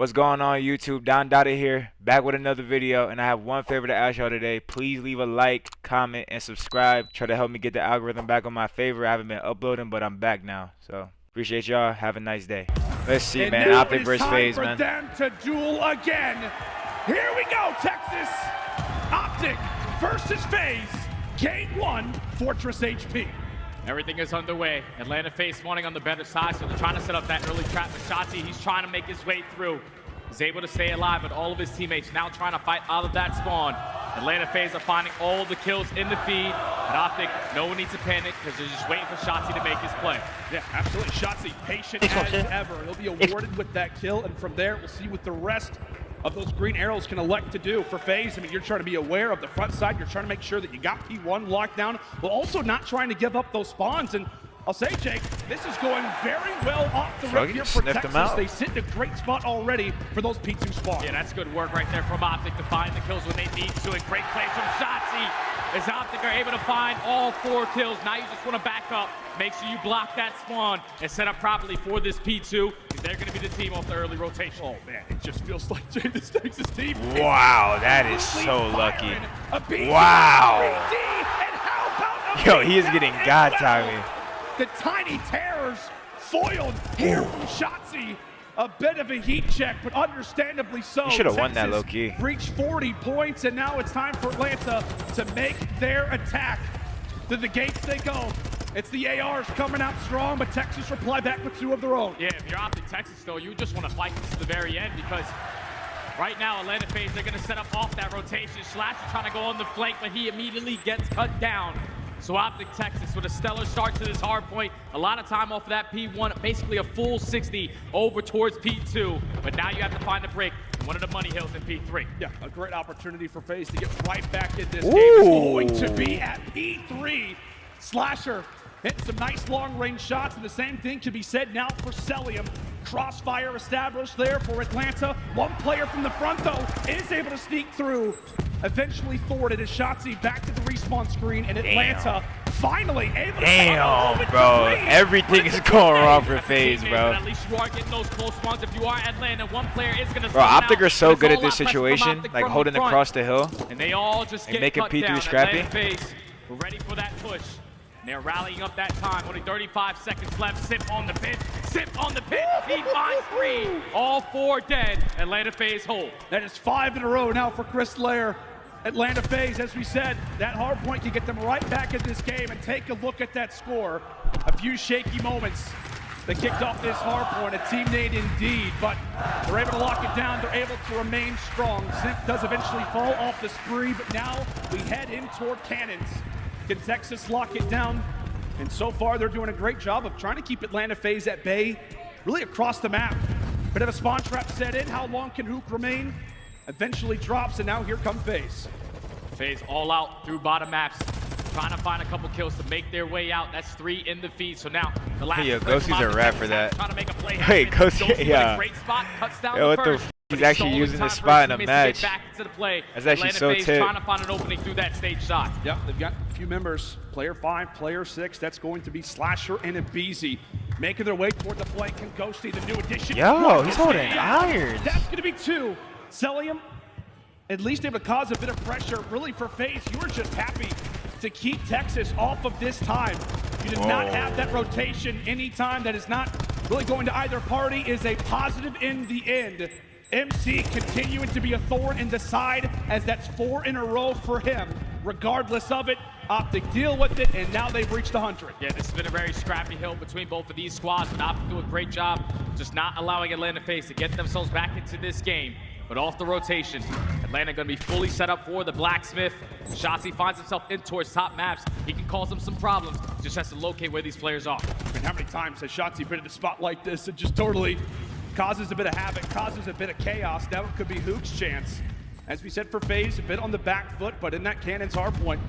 What's going on, YouTube? Don Dotted here, back with another video, and I have one favor to ask y'all today. Please leave a like, comment, and subscribe. Try to help me get the algorithm back on my favor. I haven't been uploading, but I'm back now. So appreciate y'all. Have a nice day. Let's see, man. OpTic versus FaZe, man. For them to duel again. Here we go, Texas. OpTic versus FaZe. Game 1, Fortress HP. Everything is underway. Atlanta FaZe wanting on the better side, so they're trying to set up that early trap with Shotzi. He's trying to make his way through. He's able to stay alive, but all of his teammates now trying to fight out of that spawn. Atlanta FaZe are finding all the kills in the feed. And OpTic, no one needs to panic because they're just waiting for Shotzi to make his play. Yeah, absolutely. Shotzi, patient as ever. He'll be awarded with that kill, and from there, we'll see what the rest of those green arrows can elect to do for FaZe. I mean, you're trying to be aware of the front side. You're trying to make sure that you got P1 locked down, but also not trying to give up those spawns. And I'll say, Jake, this is going very well off the rip here for Texas. They sit in a great spot already for those P2 spawns. Yeah, that's good work right there from OpTic to find the kills when they need to. And great plays from Shotzi as OpTic are able to find all 4 kills. Now you just want to back up. Make sure you block that spawn and set up properly for this P2. They're going to be the team off the early rotation. Oh, man, it just feels like this Texas team. Wow, that is so lucky. Wow. And how about Yo, he is getting God timing. The tiny terrors foiled here from Shotzi. A bit of a heat check, but understandably so. He should have won that low key. Reached 40 points, and now it's time for Atlanta to make their attack. To the gates they go. It's the ARs coming out strong, but Texas reply back with 2 of their own. Yeah, if you're OpTic Texas, though, you just want to fight this to the very end because right now, Atlanta FaZe, they're going to set up off that rotation. Slash is trying to go on the flank, but he immediately gets cut down. So OpTic Texas with a stellar start to this hard point. A lot of time off of that P1, basically a full 60 over towards P2. But now you have to find a break. One of the money hills in P3. Yeah, a great opportunity for FaZe to get right back in this game. It's going to be at P3. Slasher hitting some nice long-range shots, and the same thing can be said now for Celium. Crossfire established there for Atlanta. One player from the front, though, is able to sneak through. Eventually thwarted as Shotzi back to the respawn screen, and Atlanta finally able to Damn, bro. Everything is going wrong for FaZe, bro. At least you are getting those close spawns. If you are Atlanta, one player is going to Bro, OpTic are so good at this situation, like holding across the hill. And they all just get making cut P3 down. scrappy. FaZe, we're ready for that push. They're rallying up that time. Only 35 seconds left. Sip on the pit. Sip on the pit. He finds 3. All 4 dead. Atlanta FaZe hold. That is 5 in a row now for Chris Lair. Atlanta FaZe, as we said, that hard point can get them right back in this game. And take a look at that score. A few shaky moments that kicked off this hard point. A teammate indeed, but they're able to lock it down. They're able to remain strong. Zink does eventually fall off the spree, but now we head in toward cannons. Can Texas lock it down? And so far, they're doing a great job of trying to keep Atlanta FaZe at bay, really across the map. Bit of a spawn trap set in. How long can Hook remain? Eventually drops, and now here come FaZe. FaZe all out through bottom maps, trying to find a couple kills to make their way out. That's 3 in the feed. So now the last. Hey, yo, Ghosty's a rat for that. Trying to make a play. Hey, Ghosty, yeah. Great spot, cuts down yo, the what first. the f? He's actually using this spot in a match. Back into the play. That's actually Atlanta so FaZe tip. trying to find an opening through that stage shot. Yep, they've got a few members. Player 5, player 6. That's going to be Slasher and Abizi making their way toward the flank. And Ghosty, the new addition. Yo, he's holding irons. That's going to be 2. Celium, at least able to cause a bit of pressure. Really for FaZe, you were just happy to keep Texas off of this time. You did not have that rotation. Any time that is not really going to either party is a positive in the end. MC continuing to be a thorn in the side as that's 4 in a row for him. Regardless of it, OpTic deal with it, and now they've reached 100. Yeah, this has been a very scrappy hill between both of these squads, but OpTic do a great job just not allowing Atlanta FaZe to get themselves back into this game. But off the rotation, Atlanta going to be fully set up for the Blacksmith. Shotzi finds himself in towards top maps. He can cause them some problems. Just has to locate where these players are. I mean, how many times has Shotzi been in a spot like this and just totally causes a bit of havoc, causes a bit of chaos? Now it could be Hook's chance. As we said for FaZe, a bit on the back foot, but in that cannon's hard point,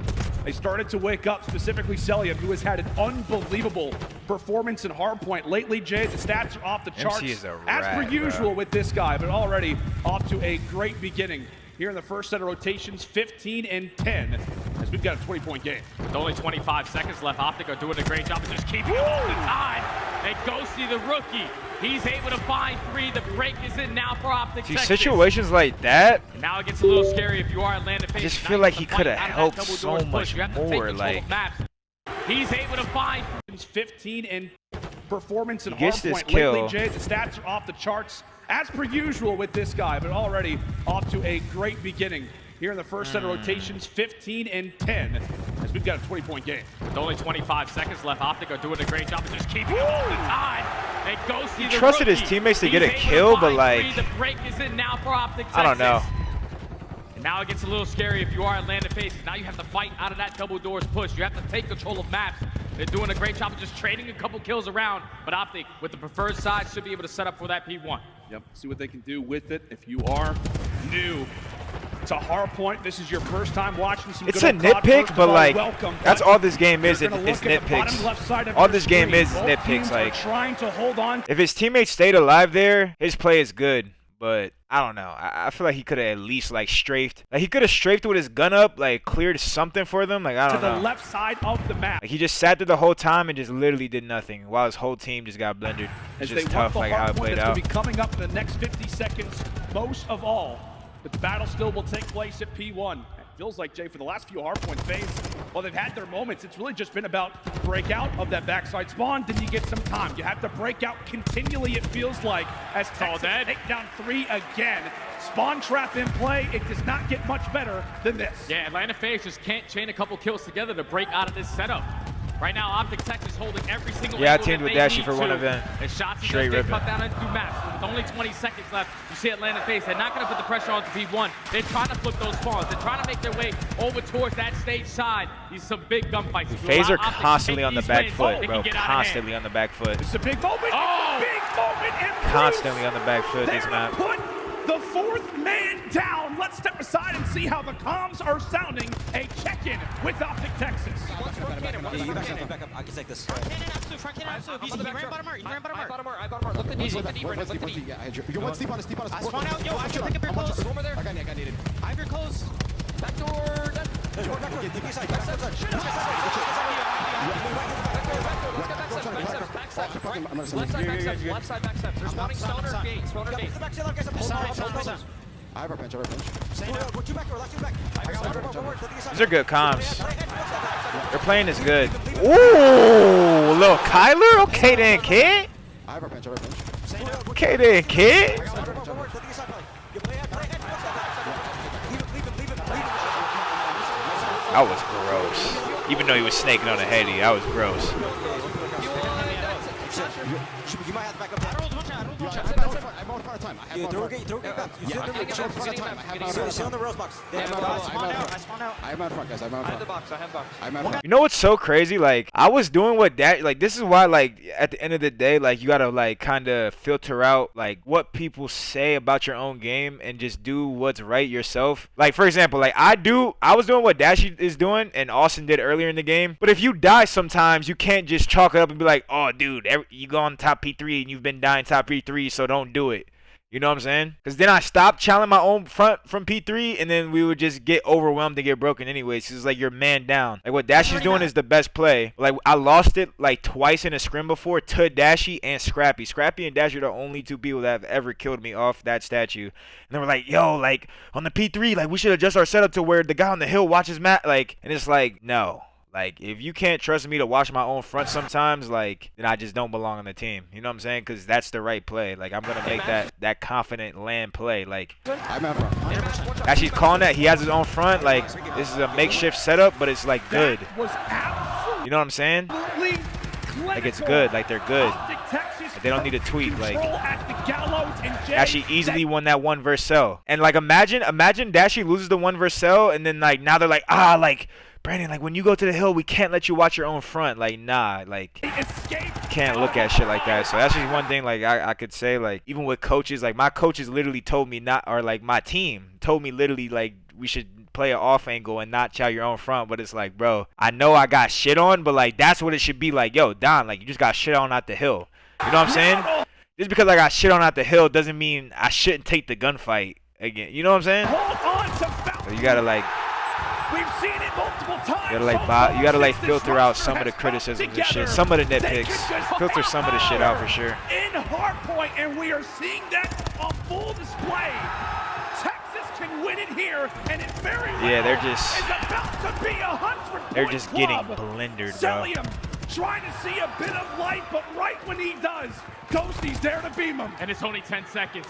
they started to wake up, specifically Celium, who has had an unbelievable performance in hard point. Lately, Jay, the stats are off the charts, MC is a as rat, per usual bro. with this guy, but already off to a great beginning. Here in the first set of rotations, 15 and 10, as we've got a 20-point game. With only 25 seconds left, OpTic are doing a great job of just keeping him all the time. And Ghosty, the rookie, He's able to find 3. The break is in now for OpTic. See, situations like that, now it gets a little scary if you are Atlanta FaZe. I just feel like he could have helped so much more. Like, he's able to find 15 in performance and he gets hard this point. kill. Lately, Jay, the stats are off the charts as per usual with this guy, but already off to a great beginning. Here in the first set of rotations, 15 and 10, as we've got a 20-point game. With only 25 seconds left, OpTic are doing a great job of just keeping him all the time. And Ghosty, he trusted his teammates to get a kill, but like, the break is in now for OpTic. I don't know. And now it gets a little scary if you are Atlanta FaZe. Now you have to fight out of that double doors push. You have to take control of maps. They're doing a great job of just trading a couple kills around, but OpTic, with the preferred side, should be able to set up for that P1. Yep, see what they can do with it. If you are new to Hardpoint, this is your first time watching some it's good a nitpick, but like, welcome. that's all this game is. It's nitpicks. All this game is nitpicks. Like, trying to hold on. If his teammates stayed alive there, his play is good. But I don't know. I feel like he could have at least like strafed. Like, he could have strafed with his gun up, like cleared something for them. Like, I don't know. To the left side of the map. Like, he just sat there the whole time and just literally did nothing while his whole team just got blended. It's just tough, like how it played out. Be coming up in the next 50 seconds, most of all. But the battle still will take place at P1. It feels like, Jay, for the last few Hardpoint FaZe, while they've had their moments, it's really just been about break out of that backside spawn, then you get some time. You have to break out continually, it feels like, as Texas take down 3 again. Spawn trap in play, it does not get much better than this. Yeah, Atlanta FaZe just can't chain a couple kills together to break out of this setup. Right now, OpTic Texas holding every single I teamed with Dashy for one event. And shots Straight get ripping. cut down into maps. With only 20 seconds left, you see Atlanta FaZe. They're not going to put the pressure on to P1. They're trying to flip those spawns. They're trying to make their way over towards that stage side. These are some big gunfights. FaZe are constantly on the back foot, bro. Constantly on the back foot. It's a big moment. Oh! It's a big moment. And Constantly on the back foot this they're map. Put the 4th man down. Let's step aside and see how the comms are sounding. A check-in with OpTic Texas. Back up. I can take this. Front cannon, absolute. He ran bottom art. I bottom art. Look the knee. Look the knee. You want steep on us. I spawn out. Yo, I can pick up your clothes. Over there. I got needed. I have your clothes. Back door. Left side, back steps. They're spawning stoner gate. I have our bench. These are good comms. Their playing is good. Ooh, little Kyler. Okay then, kid. I have our bench. Okay then, kid. That was gross. Even though he was snaking on a heady, that was gross. You might have to back up there. I'm on fire time. I have throw gate back. Sit on the rose box. I spawn out. I'm out front, guys. I'm out front. I have the box. I'm out front. You know what's so crazy? Like, I was doing what that, like, this is why, like, at the end of the day, like, you gotta, like, kind of filter out, like, what people say about your own game and just do what's right yourself. Like, for example, like, I was doing what Dashy is doing and Austin did earlier in the game. But if you die sometimes, you can't just chalk it up and be like, oh, dude, you go on top P3 and you've been dying top P3, so don't do it. You know what I'm saying? Because then I stopped challenging my own front from P3, and then we would just get overwhelmed and get broken anyways. It's like you're man down. Like, what Dashy's doing is the best play. Like, I lost it like twice in a scrim before to Dashy and Scrappy. Scrappy and Dashy are the only 2 people that have ever killed me off that statue. And they were like, yo, like, on the P3, like, we should adjust our setup to where the guy on the hill watches Matt. Like, and it's like, no. Like, if you can't trust me to watch my own front sometimes, like, then I just don't belong on the team. You know what I'm saying? Because that's the right play. Like, I'm going to make that confident land play. Like, I'm out front. as he's calling that, he has his own front. Like, this is a makeshift setup, but it's, like, good. Was absolutely You know what I'm saying? Like, it's good. Like, they're good. Like, they don't need to tweak. Like, Dashy easily won that 1 versus Cell. And, like, imagine Dashy loses the 1 versus Cell, and then, like, now they're like, like, Brandon, like, when you go to the hill, we can't let you watch your own front. Like, nah, like, can't look at shit like that. So that's just one thing, like, I could say, like, even with coaches, like, my coaches literally told me not, or, like, my team told me literally, like, we should play an off angle and not chow your own front. But it's like, bro, I know I got shit on, but, like, that's what it should be. Like, yo, Don, like, you just got shit on out the hill. You know what I'm saying? Just because I got shit on out the hill doesn't mean I shouldn't take the gunfight again. You know what I'm saying? Hold on to So you gotta, like, We've seen it multiple times. You gotta like filter out some of the criticisms and shit, some of the nitpicks. Filter some of the shit out for sure. In hard point, and we are seeing that on full display. Texas can win it here, and it very well they're just is about to be 100-point they're just getting club. blendered, bro. Celium trying to see a bit of light, but right when he does, Ghosty's there to beam him. And it's only 10 seconds.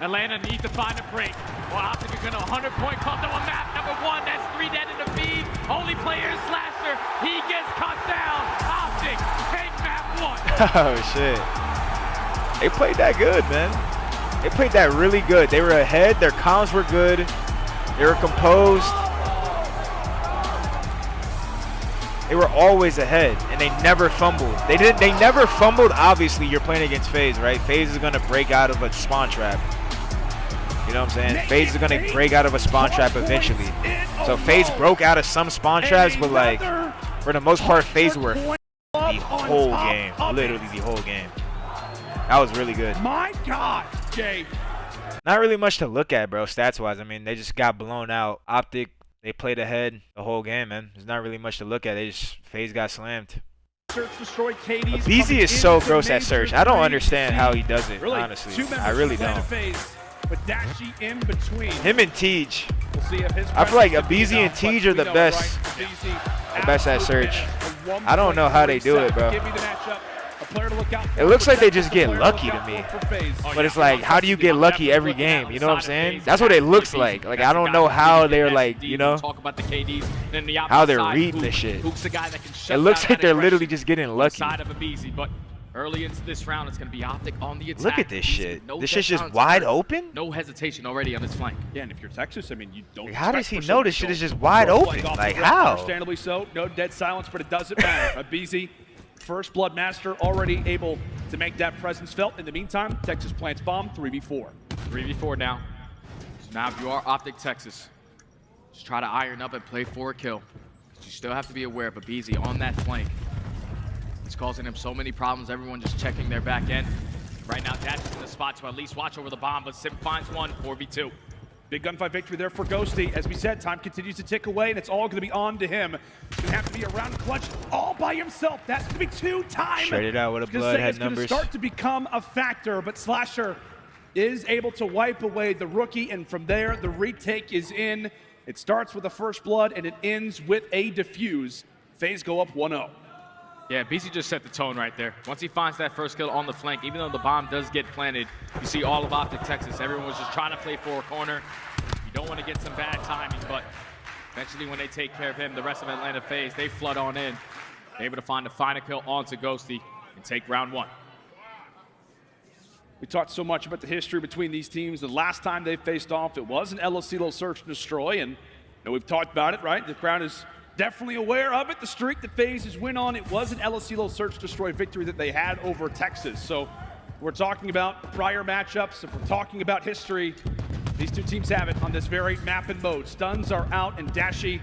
Atlanta needs to find a break. Well, OpTic is going to 100-point club to a map. Number 1, that's 3 dead in the feed. Only player is Slasher. He gets cut down. OpTic take map 1. Oh, shit. They played that good, man. They played that really good. They were ahead. Their comms were good. They were composed. They were always ahead, and they never fumbled. They never fumbled. Obviously, you're playing against FaZe, right? FaZe is going to break out of a spawn trap. You know what I'm saying? FaZe is going to break out of a spawn trap eventually. So FaZe broke out of some spawn traps, but like for the most part, FaZe were the whole game. Literally the whole game. That was really good. My God, Jay. Not really much to look at, bro, stats-wise. I mean, they just got blown out. OpTic, they played ahead the whole game, man. There's not really much to look at. FaZe got slammed. Search destroy KD's. BZ is so gross at search. I don't understand how he does it, really, honestly. I really don't. But Dashi in between. Him and Tej. We'll see if his I feel like BZ and Tej are the best. The best at search. I don't know how they do it, bro. It looks like they just get lucky to me. But it's like, how do you get lucky every game? You know what I'm saying? That's what it looks like. Like, I don't know how they're like, you know, how they're reading the shit. It looks like they're literally just getting lucky. Early into this round, it's going to be OpTic on the attack. Look at this shit. This shit's just wide open? No hesitation already on his flank. Yeah, and if you're Texas, I mean, you don't. Like, how does he know this shit is just wide open? Like, how? Understandably so. No dead silence, but it doesn't matter. BZ, first blood master, already able to make that presence felt. In the meantime, Texas plants bomb, 3v4. 3v4 now. So now if you are OpTic Texas, just try to iron up and play for a kill. You still have to be aware of a BZ on that flank. It's causing him so many problems. Everyone just checking their back end. Right now, Dash is in the spot to at least watch over the bomb, but Sim finds one, 4v2. Big gunfight victory there for Ghosty. As we said, time continues to tick away, and it's all going to be on to him. It's going to have to be a round clutch all by himself. That's going to be 2 times. Traded out with a blood, had numbers. It's going to start to become a factor, but Slasher is able to wipe away the rookie, and from there, the retake is in. It starts with a first blood, and it ends with a defuse. FaZe go up 1-0. Yeah, BZ just set the tone right there. Once he finds that first kill on the flank, even though the bomb does get planted, you see all of OpTic Texas. Everyone was just trying to play for a corner. You don't want to get some bad timing, but eventually when they take care of him, the rest of Atlanta FaZe, they flood on in. They're able to find the final kill onto Ghosty and take round 1. We talked so much about the history between these teams. The last time they faced off, it was an LSCLO search and destroy, and we've talked about it, right? The crowd is definitely aware of it. The streak that FaZe has win on, it was an LSCLO search destroy victory that they had over Texas. So we're talking about prior matchups. If we're talking about history, these two teams have it on this very map and mode. Stuns are out, and Dashi,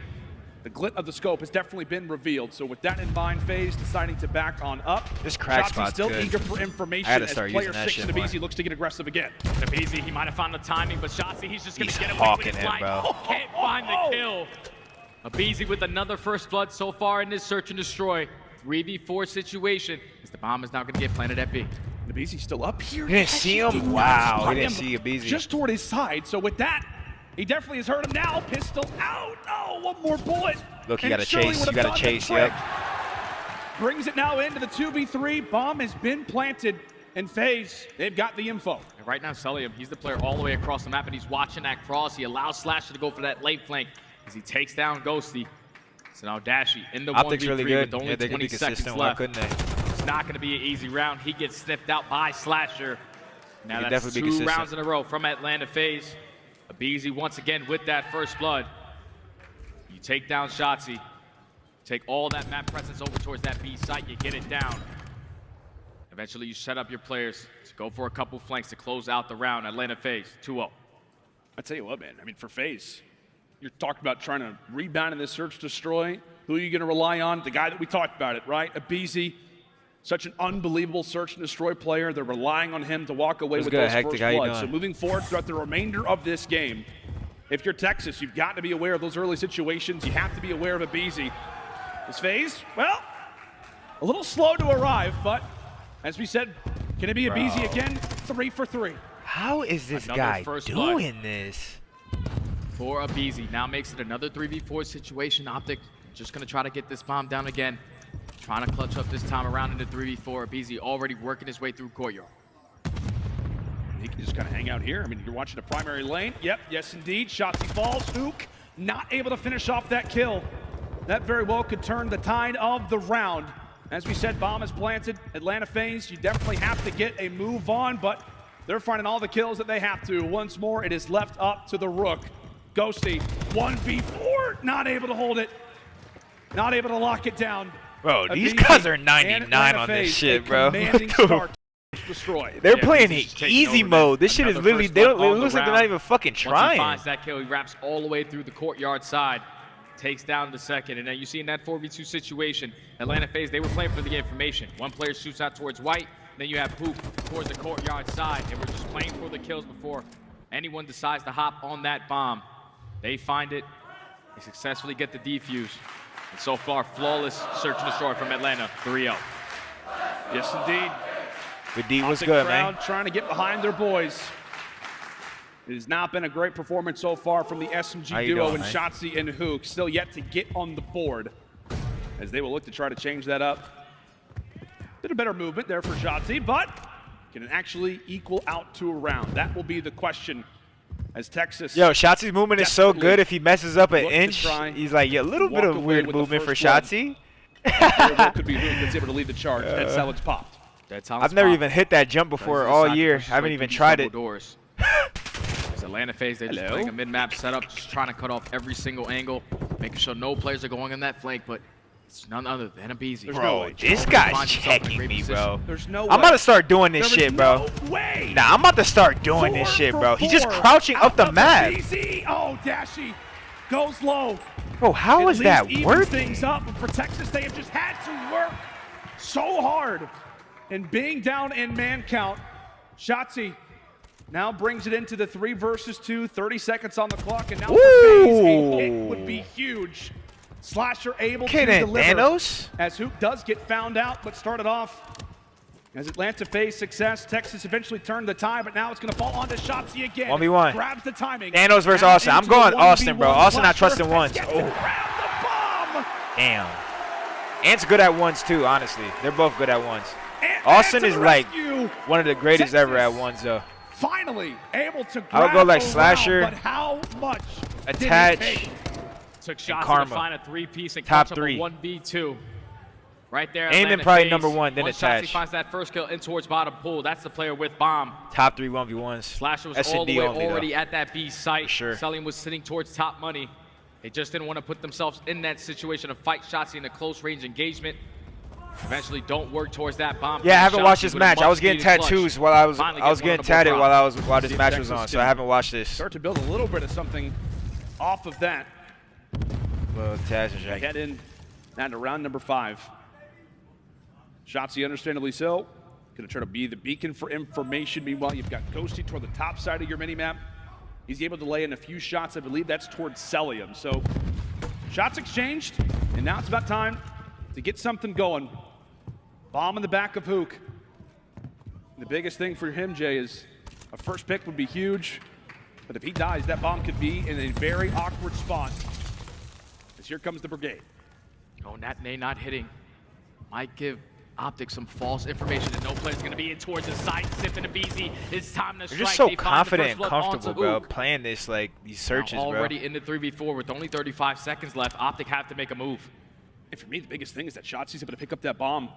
the glit of the scope has definitely been revealed. So with that in mind, FaZe deciding to back on up. This crack spot's still good. Eager for information. I had to start as player using that 6 shit in the more. BZ looks to get aggressive again. The BZ, he might have found the timing, but Shotzi, he's just going to get away hawking with his it, life. bro. Can't find the kill. A BZ with another first blood so far in this search and destroy. 3v4 situation. As the bomb is now going to get planted at B. The BZ's still up here. You didn't see him? Wow, he didn't see a BZ. Just toward his side. So with that, he definitely has hurt him now. Pistol out. Oh, one more bullet. Look, you And got to surely chase. would You have got to done the chase, trick. yep. Brings it now into the 2v3. Bomb has been planted. And FaZe, they've got the info. And right now, Celium, he's the player all the way across the map, and he's watching that cross. He allows Slasher to go for that late flank as he takes down Ghosty. So now Dashi in the OpTic's 1v3 really good. with only Yeah, they could 20 be seconds consistent. Why left. couldn't they? It's not going to be an easy round. He gets sniffed out by Slasher. Now They that's definitely be 2 consistent. rounds in a row from Atlanta FaZe. A BZ once again with that first blood. You take down Shotzi. Take all that map presence over towards that B site. You get it down. Eventually you set up your players to go for a couple flanks to close out the round. Atlanta FaZe 2-0. I tell you what, man. I mean, for FaZe, you're talking about trying to rebound in this search destroy. Who are you going to rely on? The guy that we talked about it, right? A BZ, such an unbelievable search and destroy player. They're relying on him to walk away with those first bloods. So moving forward throughout the remainder of this game, if you're Texas, you've got to be aware of those early situations. You have to be aware of a BZ. This FaZe, well, a little slow to arrive, but as we said Can it be a BZ again? 3 for 3. How is this guy doing this? For a BZ. Now makes it another 3v4 situation. OpTic just going to try to get this bomb down again. Trying to clutch up this time around into 3v4. BZ already working his way through courtyard. He can just kind of hang out here. I mean, you're watching the primary lane. Yep, yes indeed. Shotzzy falls. Ook not able to finish off that kill. That very well could turn the tide of the round. As we said, bomb is planted. Atlanta FaZe, you definitely have to get a move on, but they're finding all the kills that they have to. Once more, it is left up to the Rook. Ghosty, 1v4, not able to hold it. Not able to lock it down. Bro, these guys are 99 on this shit, bro. They're playing in easy mode. This shit is literally, it looks like they're not even fucking trying. Once he finds that kill, he wraps all the way through the courtyard side, takes down the second, and then you see in that 4v2 situation, Atlanta FaZe, they were playing for the information. One player shoots out towards white, then you have Hoop towards the courtyard side, and we're just playing for the kills before anyone decides to hop on that bomb. They find it, they successfully get the defuse, and so far, flawless search and destroy from Atlanta, 3-0. Yes, indeed. The D was good, man. Trying to get behind their boys. It has not been a great performance so far from the SMG duo and Shotzzy and Hook. Still yet to get on the board as they will look to try to change that up. Bit of better movement there for Shotzzy, but can it actually equal out to a round? That will be the question as Texas. Yo, Shotzi's movement is so good. If he messes up an inch, he's like, yeah, a little bit of weird movement for Shotzzy. Could be Hook that's able to lead the charge. And Salad's popped. I've never even hit that jump before all year. I haven't even tried it. It's Atlanta FaZe, they're just playing a mid-map setup, just trying to cut off every single angle, making sure no players are going on that flank, but it's none other than a BZ. Bro, this guy's checking me, bro. There's no way. I'm about to start doing this shit, bro. No way. Nah, I'm about to start doing this shit, bro. He's just crouching up the map. Oh, Dashy goes low. Bro, how is that working? Things up, but for Texas, they have just had to work so hard. And being down in man count, Shotzzy now brings it into the 3 versus 2, 30 seconds on the clock, and now for FaZe, a hit would be huge. Slasher able to deliver Thanos? as Hoop does get found out, but started off as Atlanta FaZe success. Texas eventually turned the tie, but now it's going to fall onto Shotzzy again. 1v1. Grabs the timing. Thanos versus Austin. I'm going Austin, bro. Austin not trusting ones. Oh. Damn. Ant's good at ones, too, honestly. They're both good at ones. Austin is like one of the greatest ever at ones, though. Finally able to grab I would go like Slasher, but how much Attach, took shots Karma. to find a 3-piece and Top catch 3. Up a 1v2. Right there. Aiming probably number 1, then Attach. He finds that first kill in towards bottom pool. That's the player with bomb. Top 3 1v1s. Slasher was all the way already at that B site. Sure. Sellium was sitting towards top money. They just didn't want to put themselves in that situation of fight Shotzzy in a close range engagement. Eventually don't work towards that bomb. Yeah, I haven't watched this match. I was getting tattoos while I was getting tatted while this match was on, so I haven't watched this. Start to build a little bit of something off of that. Well, Taz is head in now to round number 5. Shotzzy, understandably so, gonna try to be the beacon for information. Meanwhile, you've got Ghosty toward the top side of your minimap. He's able to lay in a few shots. I believe that's towards Cellium. So shots exchanged, and now it's about time to get something going. Bomb in the back of Hook. The biggest thing for him, Jay, is a first pick would be huge, but if he dies, that bomb could be in a very awkward spot. As here comes the brigade. Oh, Nate not hitting. Might give OpTic some false information that no player's going to be in towards the side. Sip and a BZ. It's time to strike. They're just so confident and comfortable, bro, playing this, like, these searches, now bro. Already in the 3v4 with only 35 seconds left. OpTic have to make a move. And for me, the biggest thing is that Shotzzy's able to pick up that bomb,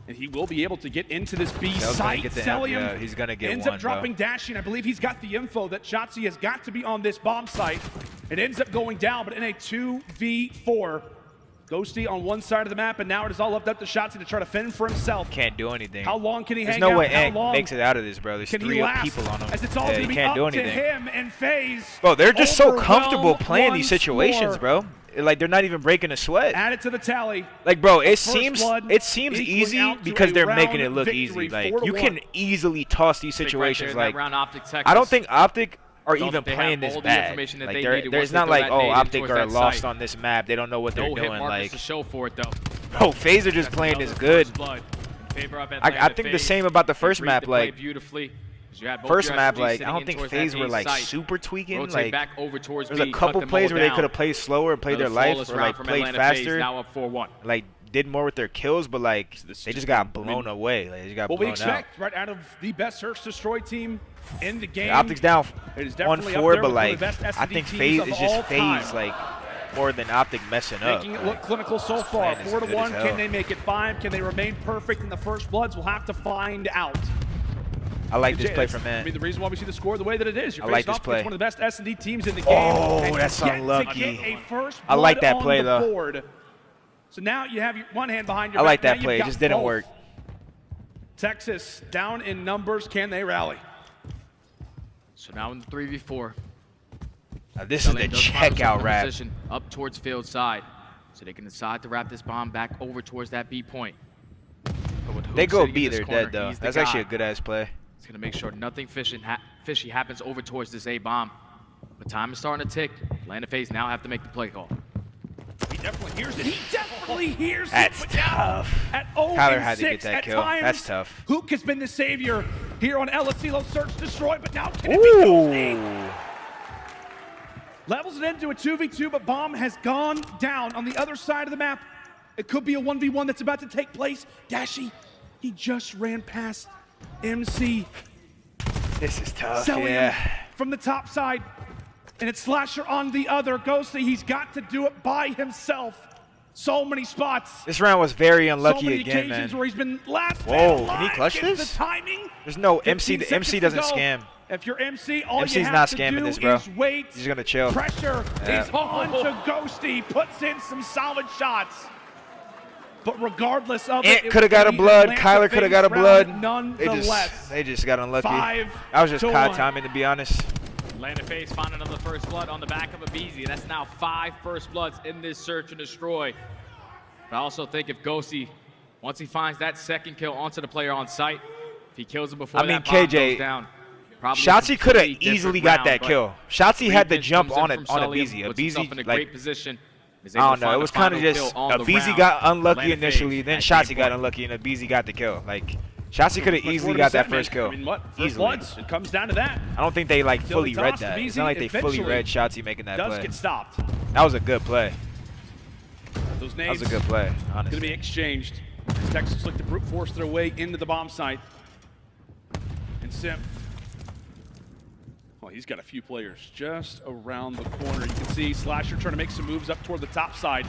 and he will be able to get into this B site. Yeah, he's gonna get ends one, up dropping Dashing. I believe he's got the info that Shotzzy has got to be on this bomb site. It ends up going down, but in a 2v4. Ghosty on one side of the map, and now it is all left up to Shotzzy to try to fend for himself. Can't do anything. How long can he hang out? There's no way Ant makes it out of this, bro. There's 3 people on him. As it's all he can't do anything. To him and FaZe. Bro, they're just so comfortable playing these situations, bro. Like, they're not even breaking a sweat. Add it to the tally. Like, bro, it seems easy because they're making it look easy. Like, you can easily toss these situations. Like, I don't think OpTic are even playing this bad. Like, there's not like, oh, OpTic are lost on this map. They don't know what they're doing. Like, bro, FaZe are just playing this good. favor of I think the same about the first map. Like beautifully. First map, like I don't think FaZe were like super tweaking. Like back over towards there's a couple plays where they could have played slower and played their life, or like played faster. Now up 4-1. Like did more with their kills, but like they just got blown away. Like they just got blown out. What we expect right out of the best search destroy team in the game. Yeah, OpTic's down It is on definitely 4, up there but with like one of the best I SD think teams FaZe of is all just FaZe time. like more than OpTic messing up. Making it look clinical so far. plan is 4-1. good as hell. Can they make it 5? Can they remain perfect in the first bloods? We'll have to find out. I like this play from man. I mean, the reason why we see the score the way that it is. You're I like facing this off play. against one of the best S&D teams in the game. Oh, and that's yet unlucky. To get a first I like blood that play on the though. board. So now you have one hand behind your I like back. that Now play. you've It just got didn't both. work. Texas down in numbers. Can they rally? So now in the 3v4. Now this is the checkout wrap. Position up towards field side. So they can decide to wrap this bomb back over towards that B point. They go B, they're dead though. That's actually a good ass play. He's gonna make sure nothing fishy happens over towards this A bomb. But time is starting to tick. Atlanta FaZe now have to make the play call. He definitely hears it. He definitely hears That's it. But now tough. At 0 Tyler had to get 6 that at kill. times, That's tough. Hook has been the savior here on El Asilo Search Destroy, but now can it be Ghosty? Ooh. Levels it into a 2v2, but Bomb has gone down on the other side of the map. It could be a 1v1 that's about to take place. Dashi, he just ran past MC. This is tough. Selling Yeah. him from the top side. And it's Slasher on the other. Ghosty, he's got to do it by himself. So many spots. This round was very So unlucky many again, occasions man. where he's been last Whoa, man can he alive. clutch Gets this? The timing. There's no MC. 15 The MC seconds doesn't to go. scam. If you're MC, all MC's you have not to scamming do this, bro. is wait. He's gonna chill. Pressure Yeah. is on to Ghosty. Puts in some solid shots. But regardless of Ant it could have got a was blood. Atlanta Kyler could have got a FaZe blood. round Nonetheless, They just got unlucky. 5-1. I was just COD timing, to be honest. Atlanta FaZe found another first blood on the back of a BZ. That's now 5 first bloods in this search and destroy. But I also think if Ghosty, once he finds that second kill onto the player on site, if he kills him before that bomb goes down, probably Shotzi could have completely easily different got that round, kill. Shotzi had the Reed jump comes on in it from on a Sully, BZ. A puts himself in BZ a like great position, is I able don't to know. It find was the kind of final just kill on a the BZ round. got unlucky Atlanta initially, FaZe then at Shotzi B got point. unlucky, and a BZ got the kill. Like Shotzi could have Much easily more to got be that said, man. first kill. I mean, what? First Easily. bloods, it comes down to that. I don't think they like Until fully he read tossed that. the It's not like they fully eventually read Shotzi making that Does play. get stopped. That was a good play. Those That names was a good play, going to honestly. be exchanged as Texas look to brute force their way into the bomb site. And Simp, well, he's got a few players just around the corner. You can see Slasher trying to make some moves up toward the top side.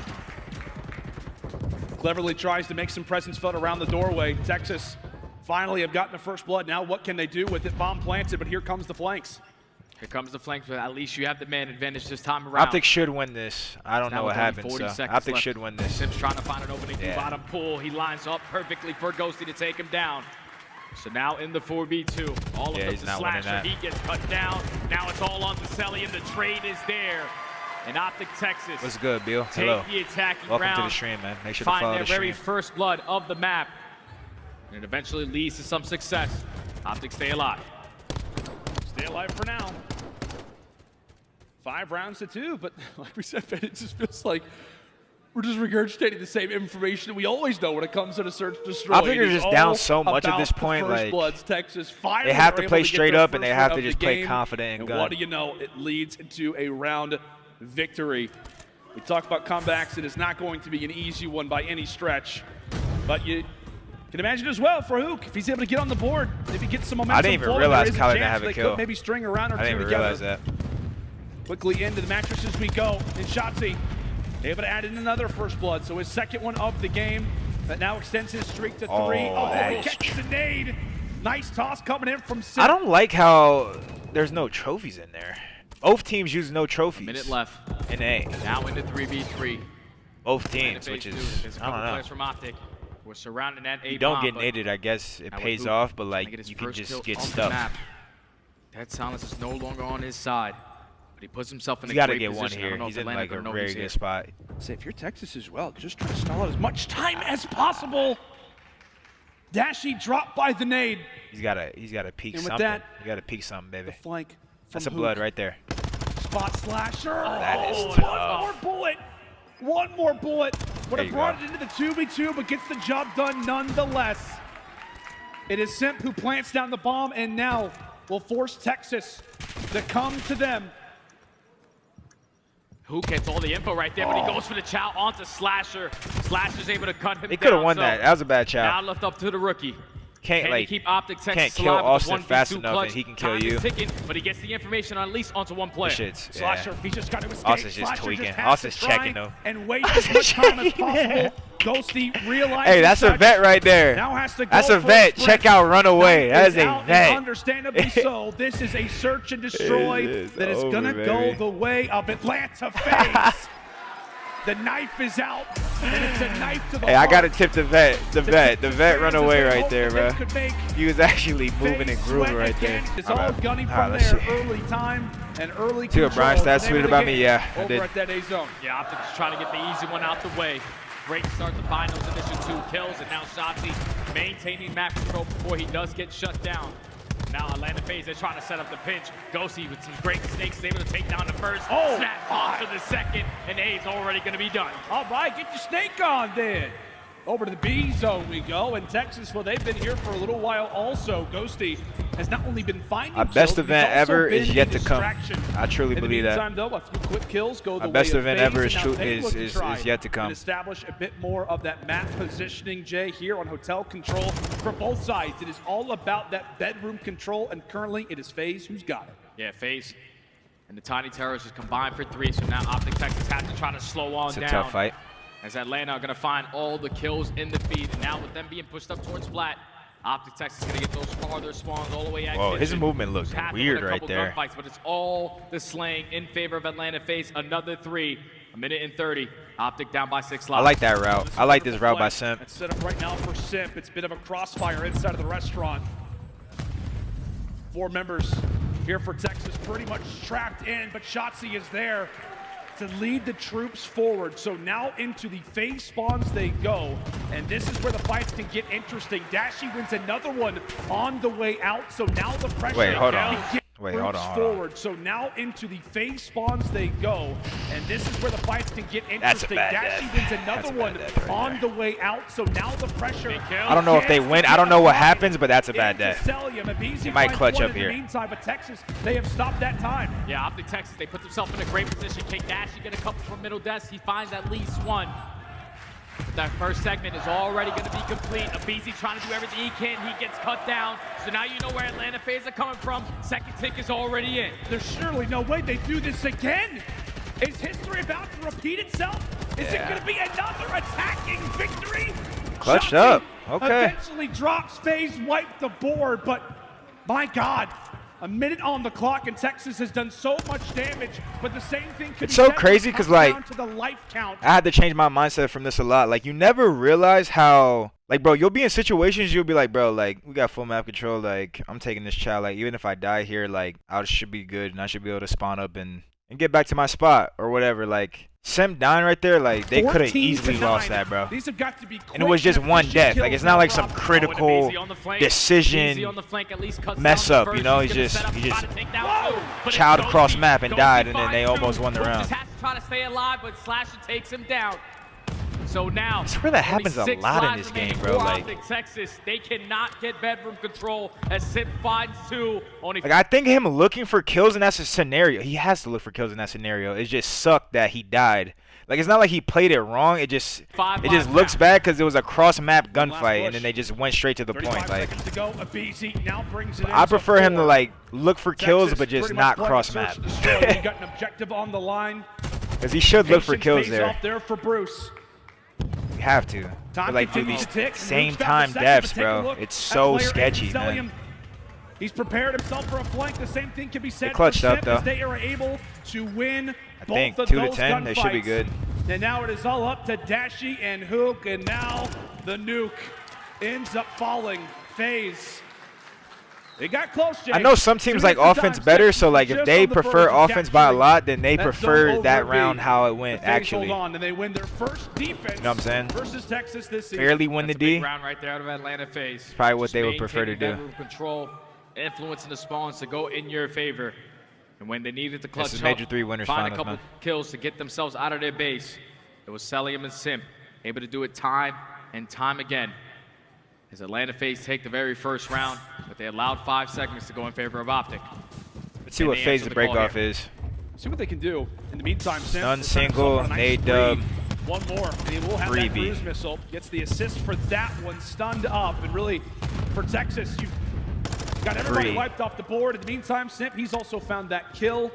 Cleverly tries to make some presence felt around the doorway. Texas finally have gotten the first blood. Now what can they do with it? Bomb planted, but here comes the flanks. Here comes the flank, but at least you have the man advantage this time around. OpTic should win this. I don't know Now what with only happened, 40 so seconds OpTic left. should win this. Simps trying to find an opening through Yeah. bottom pool. He lines up perfectly for Ghosty to take him down. So now in the 4v2, all Yeah, of he's the not winning Slasher, that. he gets cut down. Now it's all on to Selly, and the trade is there. And OpTic Texas What's good, Bill? take Hello. the attacking Welcome round, to the stream, man. Make sure to find follow their the very stream. first blood of the map. And it eventually leads to some success. OpTic stay alive. Stay alive for now. 5 rounds to 2, but like we said, it just feels like we're just regurgitating the same information we always know when it comes to the search destroy. I think they're It is just down all so much at this about the point, First like, Bloods, Texas finally they have are to able play get straight their up, and they first have win to of just the play game. confident and And gun. what do you know? It leads into a round victory. We talk about comebacks. It is not going to be an easy one by any stretch, but you can imagine as well for Hook, if he's able to get on the board, if he gets some momentum. I didn't even flowing, realize there is a Kyler didn't chance have a they kill. could maybe string a round or I two didn't even together. realize that. Quickly into the mattresses we go. And Shotzi able to add in another first blood. So his second one of the game. That now extends his streak to 3. that He is catches the nade. Nice toss coming in from Sid. I don't like how there's no trophies in there. Both teams use no trophies. Minute left. In A. Now into 3v3. Both Atlanta teams, FaZe which do. is, There's a I couple don't know. players from OpTic. We're surrounding that A You don't bomb, get but naded, I guess it now with pays Hoop off, but trying to like get his you can first just kill get on the stuffed. map. That silence is no longer on his side, but he puts himself in He's a got to great get one position. I don't here. know He's if in Atlanta like a gonna know very he's here. good spot. Say, if you're Texas as well, just try to stall out as much time as possible. Dashi dropped by the nade. He's got to peek And with something. that, You got to peek something, baby. The flank from That's a Hook. blood right there. Spot Slasher. That is One tough. more bullet. One more bullet. Would There have you brought go. it into the 2v2, but gets the job done nonetheless. It is Simp who plants down the bomb and now will force Texas to come to them. Who gets all the info right there, but he goes for the chow onto Slasher. Slasher's able to cut him down. He could have won that. That was a bad chow. Now left up to the rookie. Can't like keep OpTic Texas can't kill alive with Austin the fast 1v2 enough clutch. and he can kill Time you. is ticking, but he gets the information on at least onto one player. Slasher, he just got to escape. Austin's just Slasher tweaking. just has Austin's to try checking though. And wait as much time as possible. Ghosty realizes. Hey, that's a vet right there. Now has to go that's a for vet. sprint. Check out Runaway. That is a vet. Understandably so. This is a search and destroy that is going to go the way of Atlanta FaZe. The knife is out, and it's a knife to the Hey, I heart. got to tip the vet. The vet run away right there, bro. He was actually moving and grooving right there. It's all gunning from let's there, see. early time and early See what Brian control. Stats tweeted about me? Yeah, I over did. at that A zone. Yeah, OpTic is trying to get the easy one out the way. Great start to find those initial 2 kills, and now Shotzi maintaining map control before he does get shut down. Now Atlanta FaZe is trying to set up the pinch. Ghosty with some great snakes is able to take down the first. Snap off to the second, and A's already going to be done. All right, get your snake on then. Over to the B zone we go, and Texas, well, they've been here for a little while also. Ghosty has not only been finding Our best kills, event he's also ever been is yet in to come. distraction. I truly In the believe that. meantime, though, a few quick kills go the Our way best of event FaZe, ever is and true now they look to try yet to come. and establish a bit more of that map positioning, Jay, here on hotel control for both sides. It is all about that bedroom control, and currently it is FaZe who's got it. Yeah, FaZe and the Tiny Terrors just combined for 3, so now OpTic Texas has to try to slow on down. It's a tough fight. As Atlanta are going to find all the kills in the feed, and now with them being pushed up towards flat, OpTic Texas is going to get those farther spawns all the way out. Whoa, his movement looks weird right there. Gunfights, but it's all the slaying in favor of Atlanta FaZe. Another 3, 1:30. OpTic down by 6 lives. I like that route. I like this route by Simp. It's set up right now for Simp. It's a bit of a crossfire inside of the restaurant. 4 members here for Texas, pretty much trapped in, but Shotzi is there to lead the troops forward. So now into the FaZe spawns they go, and this is where the fights can get interesting. Dashie wins another one on the way out, so now the pressure. Wait, hold on. Wait, hold on. Forward. So now into the FaZe spawns they go, and this is where the fights can get interesting. Dashie wins another one on the way out, so now the pressure. I don't know if they win. I don't know what happens, but that's a bad death. He might clutch up here. In the meantime, but Texas, they have stopped that time. Yeah, OpTic Texas, they put themselves in a great position. K Dashie get a couple from middle desk. He finds at least one. But that first segment is already going to be complete. Abizi trying to do everything he can. He gets cut down. So now you know where Atlanta FaZe are coming from. Second tick is already in. There's surely no way they do this again. Is history about to repeat itself? Is it going to be another attacking victory? Clutched up. Okay. Eventually drops FaZe, wiped the board, but my God. A minute on the clock, and Texas has done so much damage, but the same thing could It's so crazy because like to the life count. I had to change my mindset from this a lot. Like you never realize how like bro, you'll be in situations you'll be like, bro, like we got full map control, like I'm taking this child, like even if I die here, like I should be good and I should be able to spawn up and get back to my spot or whatever. Like Simp dying right there, like they could have easily lost that, bro. These have got to be and it was just one death. Like it's not like some critical decision mess up, you know. He just child across map and died, and then they almost won the round. Just has to try to stay alive, but Slasher takes him down. So now, I swear that happens a lot in this game, bro. Like Texas, they cannot get bedroom control as Simp finds 2. Only I think him looking for kills in that scenario, he has to look for kills in that scenario. It just sucked that he died. Like it's not like he played it wrong. It just looks bad because it was a cross map gunfight, and then they just went straight to the point. Like I prefer him to like look for kills, but just not cross map. Got an objective on the line. Because he should look for kills there. There for Bruce. You have to. But like do these same time deaths, bro. It's so sketchy, man. He's prepared himself for a flank. The same thing can be said for Simp though. as they are able to win both of 2 those to 10, they should be good. And now it is all up to Dashie and Hook, and now the nuke ends up falling. FaZe. They got close, Jay. I know some teams like offense better, so like if they prefer offense by a lot, then they prefer that round how it went actually. Hold on, and they win their first defense. You know what I'm saying? Versus Texas this season. Fairly win the D. round right there out of Atlanta FaZe. It's probably what they would prefer to do. Control, influencing the spawns to go in your favor. And when they needed the clutch this is major 3 winners find finals, a couple kills to get themselves out of their base. It was Celium and Simp able to do it time and time again. As Atlanta FaZe take the very first round, but they allowed 5 segments to go in favor of OpTic. Let's see what phase the breakoff is. See what they can do. In the meantime, Stun single, nade dub. One more, and he will have that cruise missile. Gets the assist for that one, stunned up, and really, for Texas, you've got everybody wiped off the board. In the meantime, Simp, he's also found that kill,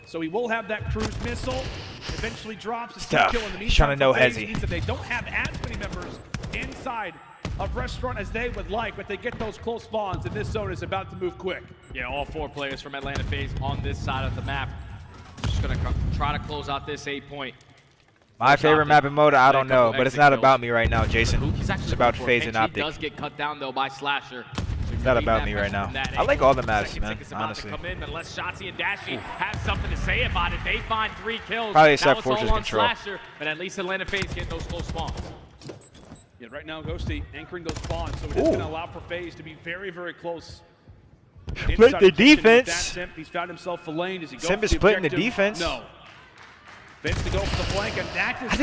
so he will have that cruise missile. Eventually drops a kill in the meantime. He's trying to know Hezzy. Means that they don't have as many members inside of restaurant as they would like, but they get those close spawns, and this zone is about to move quick. Yeah, all 4 players from Atlanta FaZe on this side of the map. Just gonna try to close out this 8-point. My favorite map and mode, I don't know, but it's not about me right now, Jason. It's about FaZe and OpTic. Does get cut down though by Slasher. It's not about me right now. I like all the maps, man, honestly. Unless Shotzi and Dashy have something to say about it, they find 3 kills. Probably except Fortress Control. Slasher, but at least Atlanta FaZe get those close spawns. Yeah, right now Ghosty anchoring those spawns, so it is going to allow for FaZe to be very, very close. Split the defense. Simp, he's found himself filleted. Does he go Simp is splitting the defense. No. Vince to go for the flank, and that does I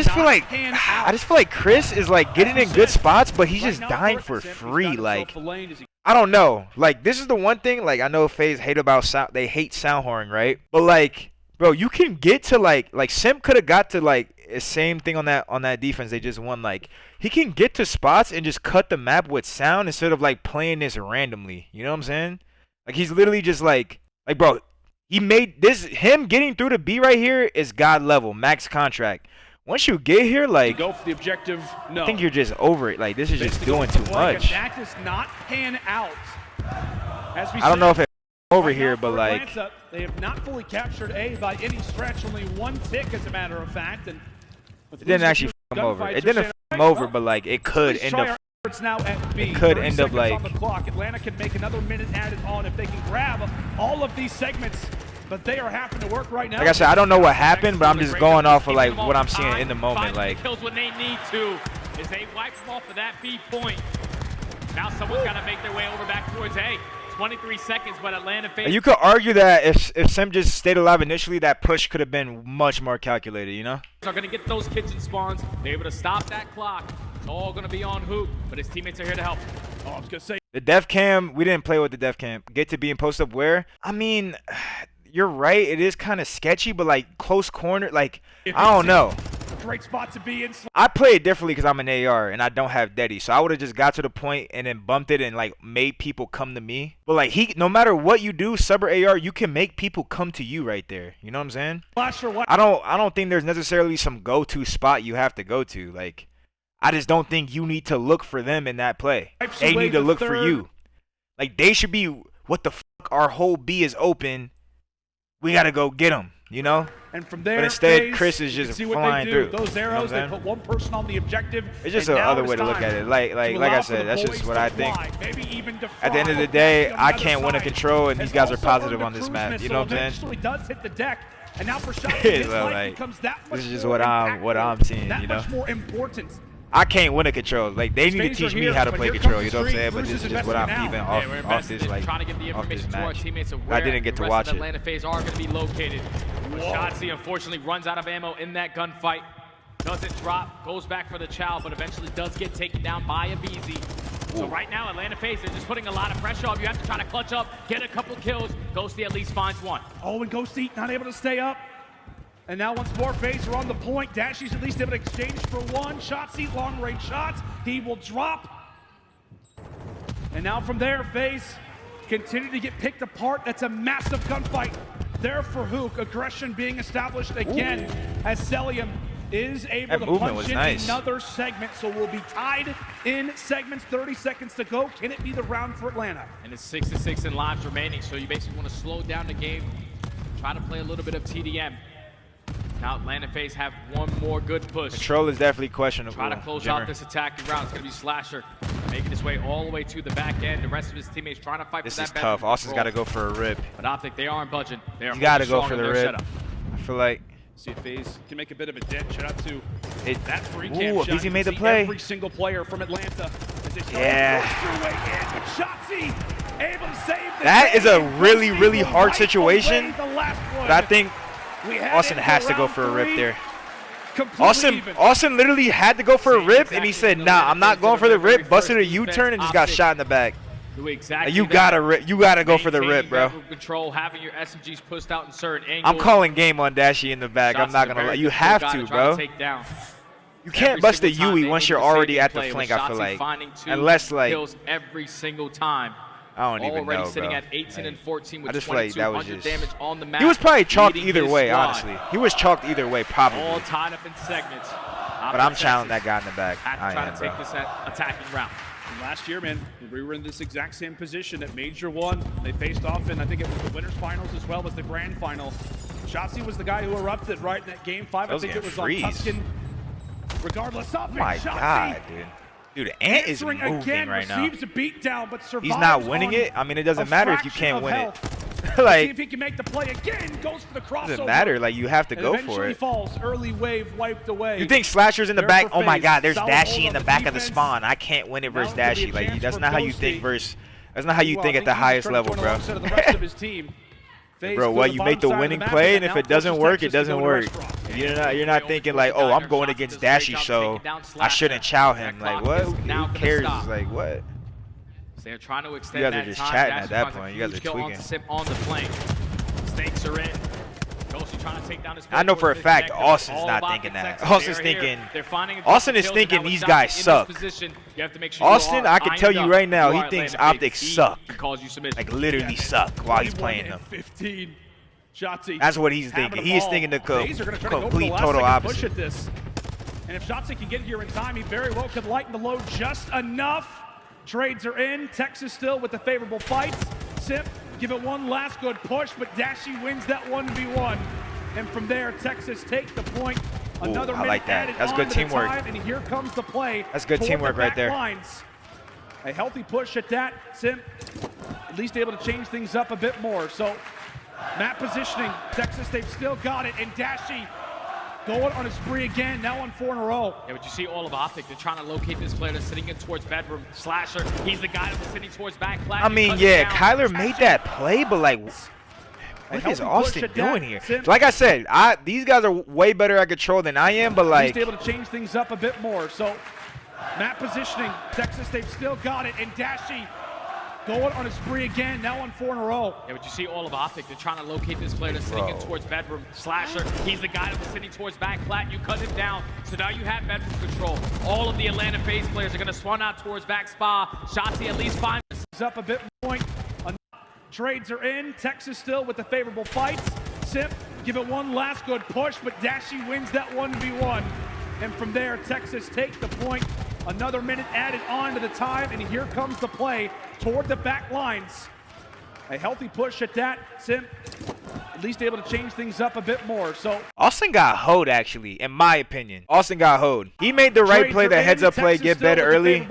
just feel like Chris is like getting in good spots, but he's just dying for free. Like, I don't know. Like, this is the one thing. Like, I know FaZe hate about they hate sound horn, right? But like, bro, you can get to like Simp could have got to like the same thing on that defense they just won. Like, he can get to spots and just cut the map with sound instead of like playing this randomly. You know what I'm saying? Like, he's literally just like bro. He made this, him getting through to B right here is God level, max contract. Once you get here, like, go for the objective, no. I think you're just over it. Like, this is just doing too much. That does not pan out. As we I don't know if it's over here, but like, Atlanta, they have not fully captured A by any stretch. Only 1 tick, as a matter of fact. And it didn't actually f him over. It didn't f him over, but like, it could end up. It's now at B. It could end up like on the clock. Atlanta can make another minute added on if they can grab all of these segments, but they are having to work right now. Like I said, I don't know what happened, but I'm just going off of like what I'm seeing in the moment. Like, kills when they need to, as they wipe them off of that B point. Now someone's got to make their way over back towards A. 23 seconds, but Atlanta FaZe. You could argue that if Sim just stayed alive initially, that push could have been much more calculated. You know? Are going to get those kitchen spawns. They're able to stop that clock. It's all going to be on Hoop, but his teammates are here to help. Oh, I was going to say. The def cam, we didn't play with the def cam. Get to be in post up where? I mean, you're right. It is kind of sketchy, but like close corner, like, I don't know. Great spot to be in. I play it differently because I'm an AR and I don't have Deddy. So I would have just got to the point and then bumped it and like made people come to me. But like no matter what you do, sub or AR, you can make people come to you right there. You know what I'm saying? I don't think there's necessarily some go-to spot you have to go to. Like, I just don't think you need to look for them in that play. They need to look for you. Like, they should be, what the fuck, our whole B is open. We got to go get them, you know? And from there, but instead, Chris is just flying through. Those arrows, they put 1 person on the objective. It's just another way to look at it. Like I said, that's just what I think. At the end of the day, I can't win a control, and these guys are positive on this map. You know what I'm saying? Does hit the deck, and now for Shotzi, like, this is just what I'm seeing. You know? Much more important. I can't win a control. Like, they need to teach me how to play control. You know what I'm saying? But this is just what I'm even off this like off this match. I didn't get to watch it. Atlanta FaZe are going to be located. Shotzi unfortunately runs out of ammo in that gunfight. Doesn't drop, goes back for the chow, but eventually does get taken down by a BZ. So right now, Atlanta FaZe, they're just putting a lot of pressure on you. Have to try to clutch up, get a couple kills. Ghosty at least finds 1. Oh, and Ghosty not able to stay up. And now once more, FaZe are on the point. Dashy's at least able to exchange for 1. Shotzi, long-range shots. He will drop. And now from there, FaZe continue to get picked apart. That's a massive gunfight there for Hook. Aggression being established again as Celium is able to punch in another segment. So we'll be tied in segments, 30 seconds to go. Can it be the round for Atlanta? And it's 6-6 in lives remaining. So you basically want to slow down the game, try to play a little bit of TDM. Now Atlanta FaZe have 1 more good push. Control is definitely questionable. Try to close out this attacking round. It's going to be Slasher making his way all the way to the back end. The rest of his teammates trying to fight for that. This is tough. Austin's got to go for a rip. But OpTic, they aren't budging. They are got to go for the rip. I feel like. See if FaZe can make a bit of a dent. Shout out to that free camp shot. BZ made the play. Every single player from Atlanta. Yeah. Shotzi able to save the that is a really, really hard situation. But I think Austin has to go for a rip there. Austin literally had to go for a rip, and he said, "Nah, I'm not going for the rip." Busted a U-turn and just got shot in the back. You gotta go for the rip, bro. Control, having your SMGs pushed out in certain angles. I'm calling game on Dashy in the back. I'm not gonna lie. You have to, bro. You can't bust a Yui once you're already at the flank, I feel like. Unless, like, every single time. I don't even know, bro. Sitting at 18 and 14 with I just feel like that was just damage on the map. He was probably chalked either way, honestly. He was chalked either way, probably. All tied up in segments. But I'm challenging that guy in the back. I am, bro. Take this attacking route. Last year, man, we were in this exact same position at Major 1. They faced off in, I think it was the winners finals as well as the grand final. Shotzzy was the guy who erupted right in that game 5. I think it was on Tuscan. Regardless of it, my God, dude. Dude, Ant is moving right now. Receives a beat down, but survives. He's not winning it. I mean, it doesn't matter if you can't win it. Like, see if he can make the play again. Goes for the crossover. Doesn't matter. Like, you have to go for it. Falls. Early wave wiped away. You think Slasher's in the back? Oh my God, there's Dashy in the back of the spawn. I can't win it versus Dashy. Like, that's not how you think versus. That's not how you think at the highest level, bro. Bro, what, you make the winning play, and if it doesn't work, it doesn't work. You're not thinking like, oh, I'm going against Dashy, so I shouldn't chow him. Like, what? Who cares? Like, what? They're trying to extend you guys are just chatting at that point. You guys are tweaking. On the flank. Stakes are in. Trying to take down his I know for a fact Austin's not thinking that. Austin's thinking. Austin is thinking these guys suck. Austin, I can tell you right now, he thinks OpTic suck. Like literally suck while he's playing them. That's what he's thinking. He is thinking the complete total opposite. And if Shotzzy can get here in time, he very well could lighten the load just enough. Trades are in. Texas still with the favorable fights. Simp, give it one last good push, but Dashy wins that 1v1. And from there, Texas take the point. Another minute like that. Added That's good teamwork. And here comes the play. That's good teamwork right there. Lines. A healthy push at that. Simp at least able to change things up a bit more. So map positioning, Texas, they've still got it. And Dashy going on a spree again, now on 4 in a row. Yeah, but you see all of OpTic. They're trying to locate this player that's sitting in towards bedroom. Slasher, he's the guy that was sitting towards back. I mean, yeah, Kyler made that play, but like, what is Austin doing here? Like I said, these guys are way better at control than I am, but like, he's able to change things up a bit more. So map positioning, Texas, they've still got it. And Dashy going on a spree again, now on 4 in a row. Yeah, but you see all of OpTic. They're trying to locate this player that's sitting in towards bedroom. Slasher, he's the guy that was sitting towards back flat. You cut him down, so now you have bedroom control. All of the Atlanta FaZe players are going to swan out towards back spa. Shotzzy at least finds up a bit point. Trades are in. Texas still with the favorable fights. Simp, give it one last good push, but Dashy wins that 1v1. And from there, Texas take the point. Another minute added on to the time, and here comes the play toward the back lines. A healthy push at that. Simp at least able to change things up a bit more. So Austin got hoed, actually, in my opinion. Austin got hoed. He made the right play, the heads up play, get bed early.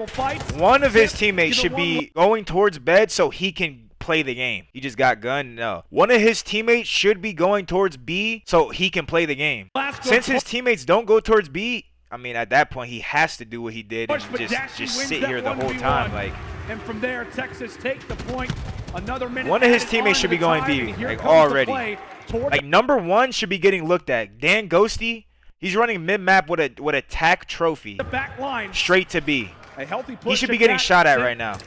One of his teammates should be going towards bed so he can play the game. He just got gunned. No. One of his teammates should be going towards B so he can play the game. Since his teammates don't go towards B, I mean, at that point, he has to do what he did and just sit here the whole time. Like, and from there, Texas take the point. Another minute. One of his teammates should be going B, like already. Like number 1 should be getting looked at. Dan Ghosty, he's running mid map with a tack trophy. The back line straight to B. A healthy push. He should be getting shot at right now.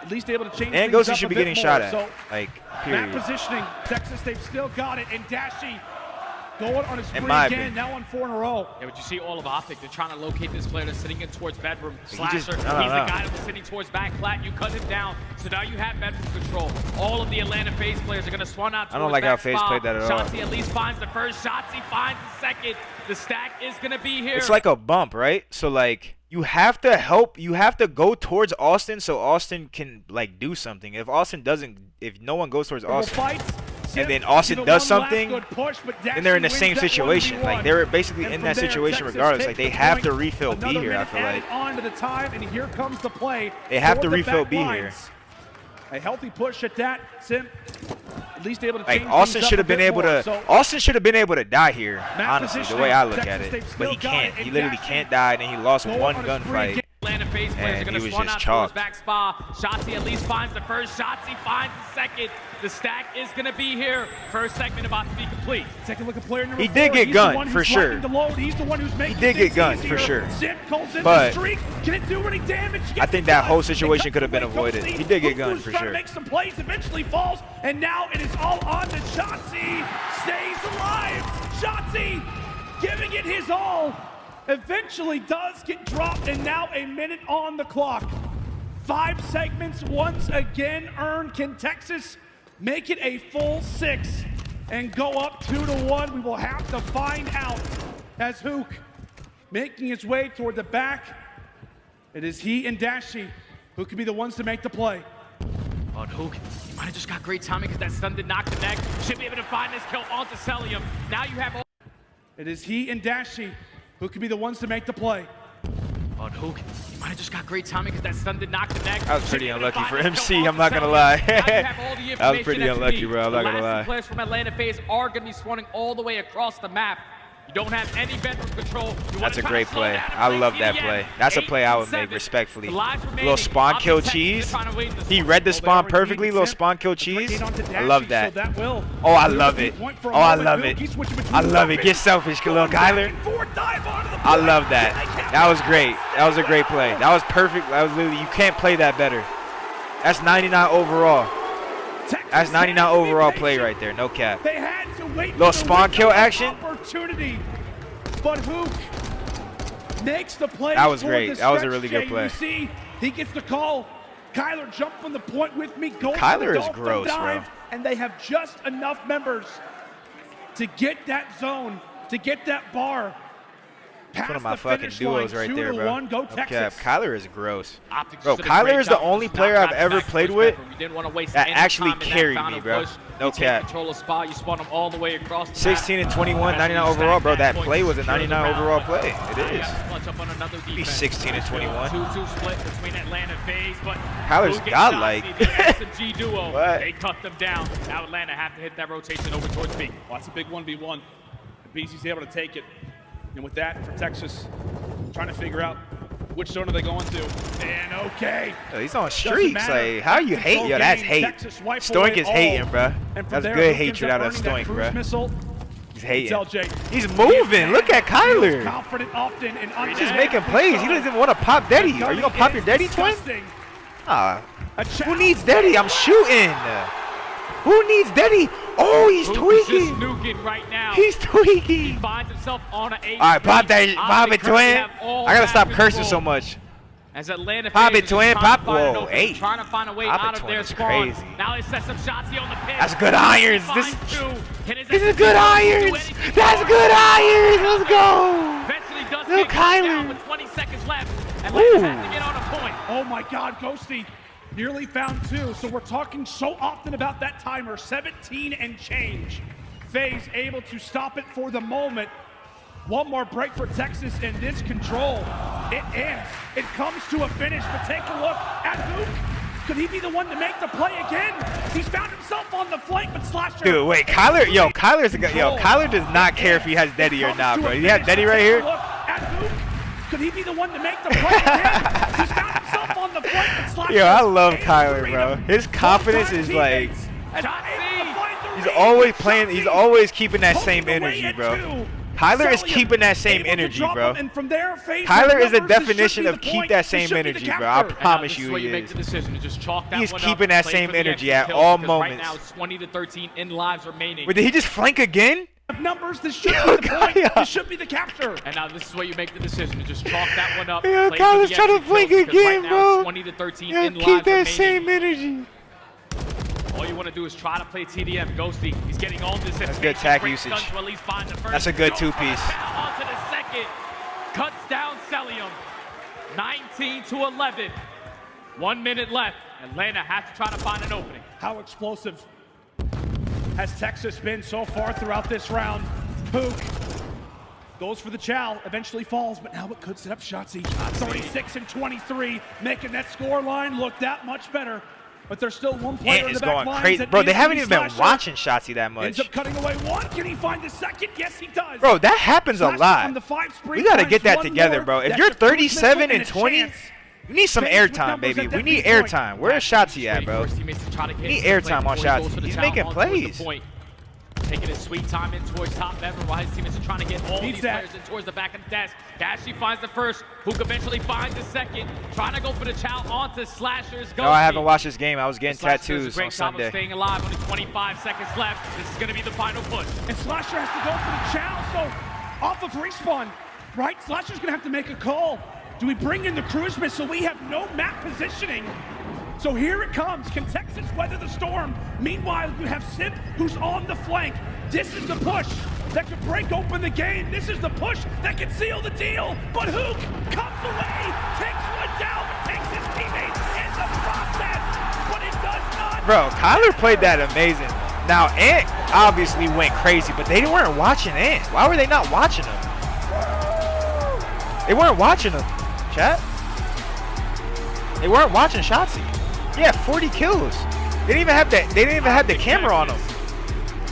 At least able to change. And Ghosty should be getting shot at. So, like, period. Map positioning, Texas, they've still got it. And Dashy going on a spree again, now on 4 in a row. Yeah, but you see all of OpTic. They're trying to locate this player that's sitting in towards bedroom. Slasher, he's the guy that was sitting towards back flat. You cut him down, so now you have bedroom control. All of the Atlanta FaZe players are going to swan out towards I don't like how FaZe played that at all. Shotzzy at least finds the first. Shotzzy finds the second. The stack is going to be here. It's like a bump, right? So, like, you have to help. You have to go towards Austin so Austin can, like, do something. If Austin doesn't, if no one goes towards Austin, and then Austin does something, then they're in the same situation. Like, they're basically in that situation regardless. Like, they have to refill B here, I feel like. On to the time, and here comes the play. They have to refill B here. A healthy push at that. Simp at least able to like Austin should have been able to. Austin should have been able to die here. Honestly, the way I look at it, but he can't. He literally can't die, and he lost one gunfight. Atlanta FaZe players are going to run out towards back spa. Shotzi at least finds the first. Shotzi finds the second. The stack is going to be here. First segment about to be complete. Take a look at player number 4. He did get gunned for sure. He's the one who's making he did get gunned for sure. But can it do any damage? I think that whole situation could have been avoided. He did get gunned for sure. Makes some plays, eventually falls, and now it is all on to Shotzi. Stays alive. Shotzi giving it his all. Eventually does get dropped, and now a minute on the clock. 5 segments once again earned. Can Texas make it a full 6 and go up 2-1? We will have to find out as Hook making his way toward the back. It is he and Dashi who could be the ones to make the play. Oh, Hook, you might have just got great timing because that stun did not connect. Should be able to find this kill onto Celium. Now you have all. It is he and Dashi who could be the ones to make the play. Oh, Hook, you might have just got great timing because that stun did not connect. That was pretty unlucky for MC, I'm not going to lie. That was pretty unlucky, bro, I'm not going to lie. The players from Atlanta FaZe are going to be spawning all the way across the map. You don't have any bedroom control. That's a great play. I love that play. That's a play I would make respectfully. Little spawn kill cheese. He read the spawn perfectly. Little spawn kill cheese. I love that. Oh, I love it. Oh, I love it. I love it. Get selfish, little Kyler. I love that. That was great. That was a great play. That was perfect. That was literally, you can't play that better. That's 99 overall. That's 99 overall play right there. No cap. They had to wait. Little spawn kill action. Opportunity, but Hook makes the play. That was great. That was a really good play. You see, he gets the call. Kyler jumped from the point with me. Kyler is gross, bro. And they have just enough members to get that zone, to get that bar. That's one of my fucking duos right there, bro. Go Texas. Kyler is gross. Bro, Kyler is the only player I've ever played with that actually carried me, bro. No cap. 16 and 21, 99 overall, bro. That play was a 99 overall play. It is. He's 16 and 21. 2-2 split between Atlanta FaZe, but Kyler's godlike. The SMG duo, they cut them down. Now Atlanta have to hit that rotation over towards B. Well, that's a big 1v1. BC's able to take it. And with that, for Texas, trying to figure out which zone are they going to. And okay. He's on streaks. Like, how you hate? Yo, that's hate. Stoink is hating, bro. That's good hatred out of Stoink, bro. He's hating. He's moving. Look at Kyler. He's just making plays. He doesn't even want to pop Daddy. Are you going to pop your Daddy, twin? Who needs Daddy? I'm shooting. Who needs Daddy? Oh, he's tweaking. Just nuking right now. He's tweaking. He finds himself on an 8. All right, pop that. Pop it, twin. I got to stop cursing so much. As Atlanta pop it, twin. Pop. Whoa, 8. Trying to find a way out of their spawn. Now he sets up Shotzi on the pin. That's good irons. This is good irons. That's good irons. Let's go. Eventually does get down with 20 seconds left. Atlanta has to get on a point. Oh my God, Ghosty. Nearly found 2, so we're talking so often about that timer, 17 and change. FaZe able to stop it for the moment. One more break for Texas in this control. It ends. It comes to a finish, but take a look at Luke. Could he be the one to make the play again? He's found himself on the flank, but Slasher. Dude, wait, Kyler, Kyler's a guy. Yo, Kyler does not care if he has Daddy or not, bro. You have Daddy right here. Look at Luke. Could he be the one to make the play again? He's found himself on the flank, but Slasher. Yo, I love Kyler, bro. His confidence is like, he's always playing. He's always keeping that same energy, bro. Kyler is keeping that same energy, bro. Kyler is the definition of keep that same energy, bro. I promise you he is. He's keeping that same energy at all moments. Right now, it's 20-13 in lives remaining. Wait, did he just flank again? Numbers, this should be the point. This should be the capture. And now this is where you make the decision to just chalk that one up. Yeah, Kyler's trying to flank again, bro. 20-13 yeah, in keep lives that remaining. same energy. All you want to do is try to play TDM. Ghosty, he's getting on this. That's good tag usage. That's a good 2-piece. Onto the second. Cuts down Celium. 19-11. 1 minute left. Atlanta has to try to find an opening. How explosive has Texas been so far throughout this round? Pook goes for the chow, eventually falls, but now it could set up Shotzi. 36 and 23, making that score line look that much better. But there's still one player in the back going crazy. Bro, they haven't even been watching Shotzi that much. Ends up cutting away one. Can he find the second? Yes, he does. Bro, that happens a lot. We got to get that together, bro. If you're 37 and 20, You need some FaZe with airtime, numbers baby. at We that need B-point. airtime. Where's Shotzzy at, bro? Force teammates to try to get Need into the airtime play on before he goes Shotzzy. for the He's towel making on towards the plays. point. Taking his sweet time in towards top ever while his teammates are trying to get all Needs these that. players in towards the back of the desk. Dashy finds the first, Hook eventually finds the second, trying to go for the chow onto Slashers. No, I haven't watched this game. I was getting Slasher does a tattoos great on job of Sunday. staying alive. Only 25 seconds left. This is going to be the final push. And Slasher has to go for the chow, so off of respawn, right? Slasher's gonna have to make a call. Do we bring in the cruise missile? We have no map positioning. So here it comes. Can Texas weather the storm? Meanwhile, you have Simp who's on the flank. This is the push that could break open the game. This is the push that can seal the deal. But Hook comes away, takes one down, but takes his teammates in the process. But it does not. Bro, Kyler played that amazing. Now, Ant obviously went crazy, but they weren't watching Ant. Why were they not watching him? They weren't watching him, chat. They weren't watching Shotzzy. Yeah, 40 kills. They didn't even have that. They didn't even have the camera on him.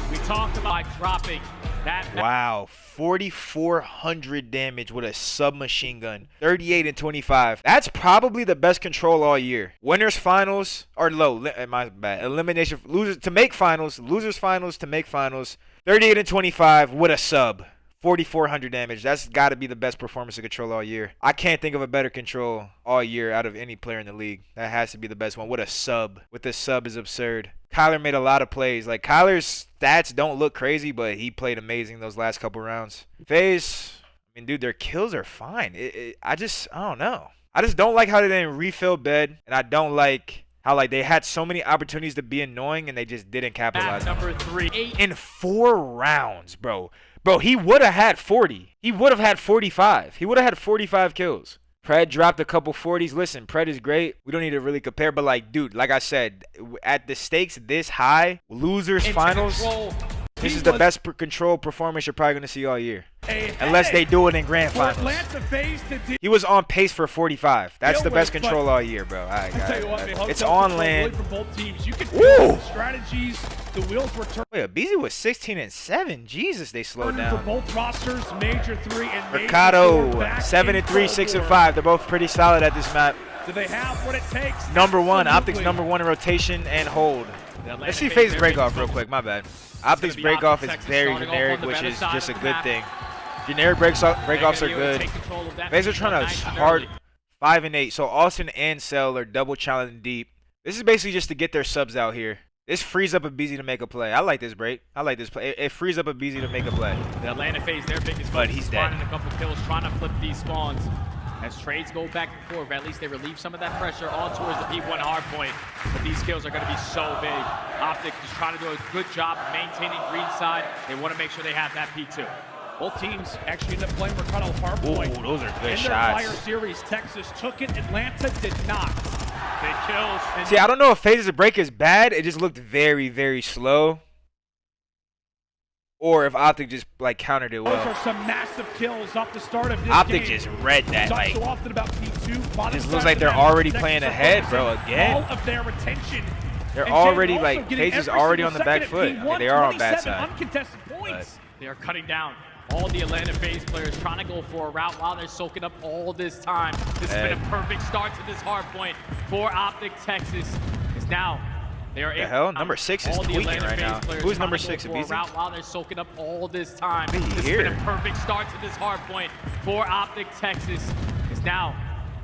We talked about dropping that. Wow, 4,400 damage with a submachine gun. 38 and 25. That's probably the best control all year. Winners finals or low. My bad. Elimination losers to make finals. Losers finals to make finals. 38 and 25 with a sub. 4,400 damage. That's got to be the best performance of control all year. I can't think of a better control all year out of any player in the league. That has to be the best one. With a sub. With the sub is absurd. Kyler made a lot of plays. Like, Kyler's stats don't look crazy, but he played amazing those last couple rounds. FaZe, I mean, dude, their kills are fine. I don't know. I just don't like how they didn't refill bed, and I don't like how, like, they had so many opportunities to be annoying, and they just didn't capitalize. Number 3. In 4 rounds, bro. Bro, he would have had 40. He would have had 45. He would have had 45 kills. Pred dropped a couple 40s. Listen, Pred is great. We don't need to really compare, but, like, dude, like I said, at the stakes this high, losers finals, this is the best control performance you're probably going to see all year. Unless they do it in grand finals. He was on pace for 45. That's the best control all year, bro. All right, guys. It's on land. Woo! Strategies, the wheels were turned. Wait, BZ was 16 and 7. Jesus, they slowed For down. both rosters, major 3 and major Ricardo, 4 back 7 in and 3, full 6 and board. 5. They're both pretty solid at this map. Do they have what it takes? Number 1, Absolutely. OpTic's number 1 in rotation and hold. The Atlanta Let's see FaZe, FaZe they're break big off real focus. quick. My bad. It's OpTic's gonna be break off is Texas very starting off generic, on the which better is side just a of the good map. thing. Generic break-offs are good. FaZe are trying to hard 5 and 8. So Austin and Cell are double challenging deep. This is basically just to get their subs out here. This frees up a BZ to make a play. I like this break. I like this play. It frees up a BZ to make a play. The Atlanta FaZe, their biggest But focus he's is dead. finding a couple kills, trying to flip these spawns. As trades go back and forth, at least they relieve some of that pressure on towards the P1 hard point. But these kills are going to be so big. OpTic is trying to do a good job of maintaining green side. They want to make sure they have that P2. Both teams actually end up playing Ricardo hardpoint. Ooh, those are good In their shots. Fire series, Texas took it. Atlanta did not. Big kills. See, I don't know if FaZe's break is bad. It just looked very, very slow. Or if OpTic just, like, countered it Those well. are some massive kills off the start of this OpTic game. just read that, Talk like, so often about P2. bottom Just side looks like of they're the map. already Texas playing are ahead, bro, focusing again. All of their attention. They're And already, Jay like, also getting FaZe is every already single on the back second foot. at I mean, they are on bad 127 side. uncontested points. They are cutting down all the Atlanta FaZe players, trying to go for a route while they're soaking up all this time. This has been a perfect start to this hard point for OpTic Texas. Because now they are The hell? Number 6 is all the tweaking Atlanta right FaZe now. players Who's trying number to go 6? for a Abizi? route while they're soaking up all this time. Maybe This has here. been a perfect start to this hard point for OpTic Texas. Because now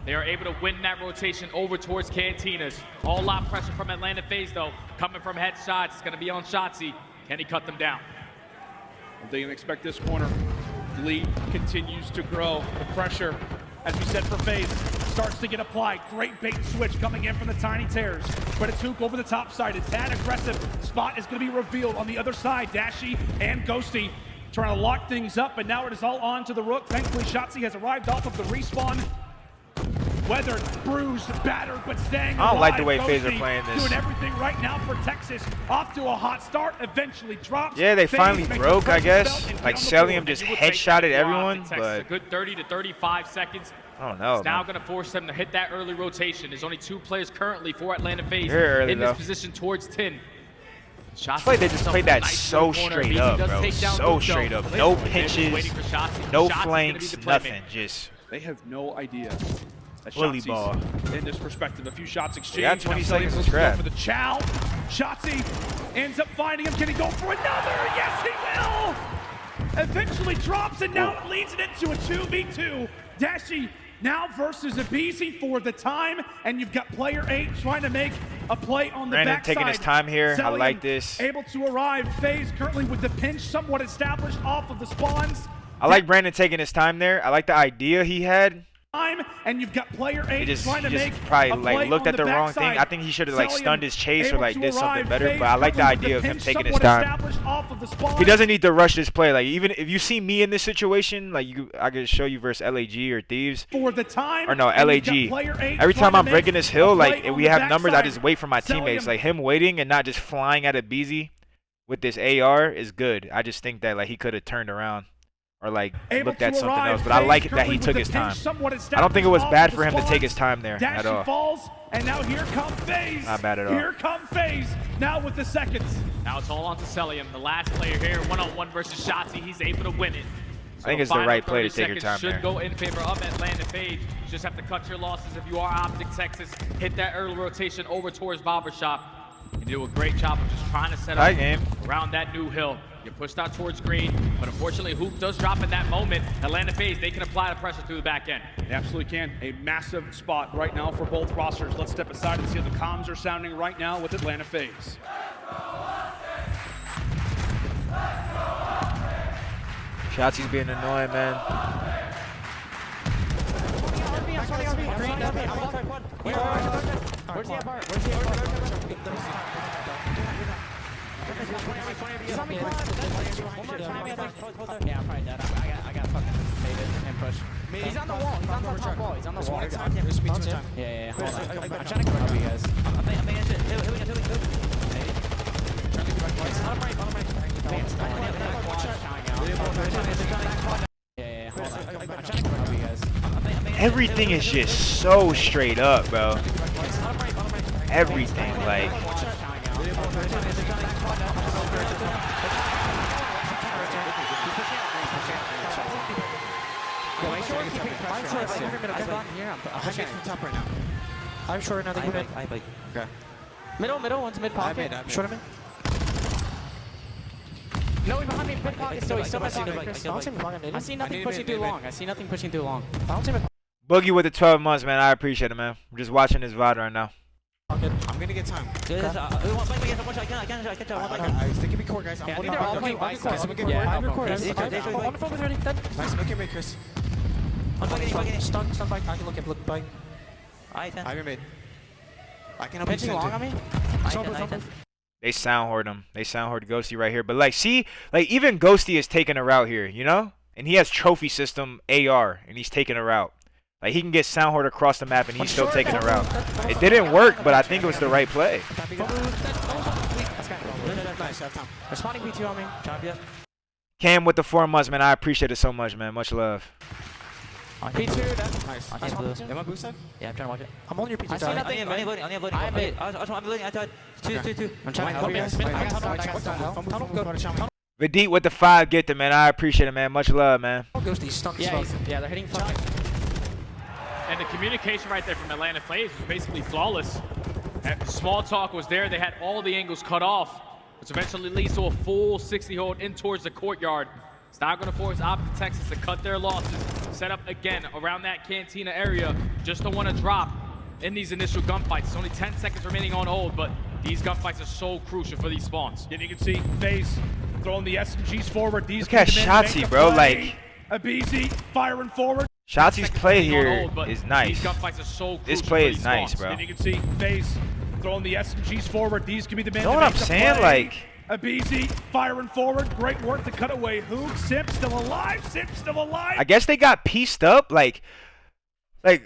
they are able to win that rotation over towards Cantinas. All lot pressure from Atlanta FaZe though, coming from headshots. It's going to be on Shotzzy. Can he cut them down? They can expect this corner. The lead continues to grow. The pressure, as we said for FaZe, starts to get applied. Great bait and switch coming in from the Tiny Tears. But it's Hook over the top side. It's that aggressive. Spot is going to be revealed on the other side. Dashy and Ghosty trying to lock things up, but now it is all on to the Rook. Thankfully, Shotzzy has arrived off of the respawn. Weathered, bruised, battered, but staying alive. I don't like the way FaZe are Ghosty playing this. doing everything right now for Texas. Off to a hot start, eventually drops. Yeah, they FaZe finally makes broke, the I guess. presence felt and Like, get on the Celium board. just You would think headshotted that for everyone, OpTic Texas, but a good 30 to 35 seconds. I don't know, It's now man. going to force them to hit that early rotation. There's only 2 players currently for Atlanta FaZe Very early, in this though. position towards 10. Shots I feel like they just himself played a that nice so little corner. straight BZ up, does bro. take down So Hook, straight though. up. They're No just pinches, waiting for Shotzzy. no Shotzzy's gonna be flanks, the playmaker. nothing. Just They have no idea Bully ball. In this perspective, a few shots exchanged. Yeah, 20 Now seconds Sully to scrap. for the Chow. Shotzi ends up finding him. Can he go for another? Yes, he will. Eventually drops, and now it leads it into a 2v2. Dashi now versus Abizi for the time, and you've got player 8 trying to make a play on the Brandon backside. taking his time here. I like this. Able to arrive. FaZe currently with the pinch somewhat established off of the spawns. I like Brandon taking his time there. I like the idea he had. And you've got player 8 trying to make probably a play like looked on at the wrong thing. backside. I think he should have like stunned his chase or like did something arrive. better. FaZe But I like the currently idea with of him pinch taking his somewhat time. established off of the spawns. He doesn't need to rush this play. Like even if you see me in this situation, like I could show you versus LAG or Thieves. For the time, or no, and LAG. you've got player 8 Every trying time to I'm make breaking this a hill, play like if on we the have numbers, I backside. just wait for my teammates. Like him waiting and not just flying at a BZ with this AR is good. I just think that like he could have turned around or like looked at something else. But I like it that he took his time. I don't think it was bad for him to take his time there at all. Falls, and now here comes FaZe. Not bad at all. Here comes FaZe. Now with the seconds. Now it's all on to Celium, the last player here, one-on-one versus Shotzi. He's able to win it. So I think it's the right play to take your time should there. go in favor of Atlanta FaZe. You just have to cut your losses if you are OpTic Texas. Hit that early rotation over towards Barbershop. You do a great job of just trying to set up around that new hill. You pushed out towards green, but unfortunately Hoop does drop in that moment. Atlanta FaZe, they can apply the pressure through the back end. They absolutely can. A massive spot right now for both rosters. Let's step aside and see how the comms are sounding right now with Atlanta FaZe. Shotzi's being annoying, man. Where's the bar? Where's the bar? He's on me, quad. Yeah, I'm probably dead. I got fucking baited and pushed. He's on the wall. He's on the top wall. He's on the wall. Yeah. Hold on. I'm trying to cover you guys. I'm making shit. Here we go. Yeah. Hold on. I'm trying to cover you guys. Everything is just so straight up, bro. Everything, like. I'm short another mid. Okay. Middle, one's mid pocket. Short of me. No, he's behind me, mid pocket. Still, he's still mid pocket. I see nothing pushing too long. Boogie with the 12 months, man. I appreciate it, man. I'm just watching this VOD right now. I'm gonna get time. I They can be core, guys. think they're all playing by side. I'm recording. Nice, make it mid, Chris. Stun by. I can look by. I haven't made. I can help you Pitching long on me? They soundhoard him. They soundhoard Ghosty right here. But like, see, like even Ghosty is taking a route here, you know? And he has trophy system AR, and he's taking a route. Like he can get soundhoard across the map, and he's still taking a route. It didn't work, but I think it was the right play. Responding P2 on me. Cam with the 4 months, man. I appreciate it so much, man. Much love. P2, that's Nice. Am I blue side? Yeah, I'm trying to watch it. I'm on your P2 I see nothing. I'm loading. I'm loading. I tried. Two. I'm trying to help you guys. Vidit with the 5 gifted, man. I appreciate it, man. Much love, man. Yeah, they're hitting fucking. And the communication right there from Atlanta FaZe was basically flawless. And small talk was there. They had all the angles cut off, which eventually leads to a full 60 hold in towards the courtyard. It's now going to force OpTic Texas to cut their losses, set up again around that cantina area, just to want to drop in these initial gunfights. It's only 10 seconds remaining on hold, but these gunfights are so crucial for these spawns. And you can see FaZe throwing the SMGs forward. These Look at Shotzi, bro. Like, Abizi firing forward. Shotzi's play here is nice. These gunfights are so This crucial play for is these nice, spawns. bro. And you can see FaZe throwing the SMGs forward. These can be the men. You know what I'm saying? Like, Abizi firing forward. Great work to cut away. Hoog, Simp still alive. Simp still alive. I guess they got pieced up. Like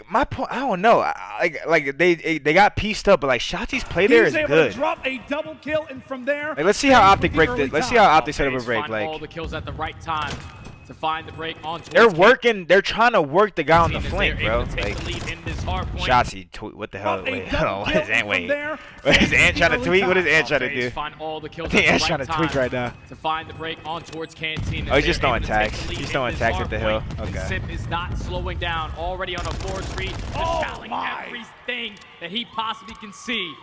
my point. I don't know. Like they got pieced up, but like Shotzi's play there is able good. to drop a double kill, and from there. Like, let's see how OpTic break this. Let's see how OpTic set up a break. Find Like, all the kills at the right time to find the break on. They're working. They're trying to work the guy on the flank, bro. Like, Shotsy, what the hell? Wait, hold on. What is Ant? Wait, what is Ant trying to tweet? What is Ant trying to do? Find all the kills. I think Ant's trying to tweak right now. To find the break on towards Canteen. Oh, he's just throwing tags. He's throwing tags at the hill. Okay. Sip is not slowing down. Already on a 4-3. Selling everything that he possibly can see.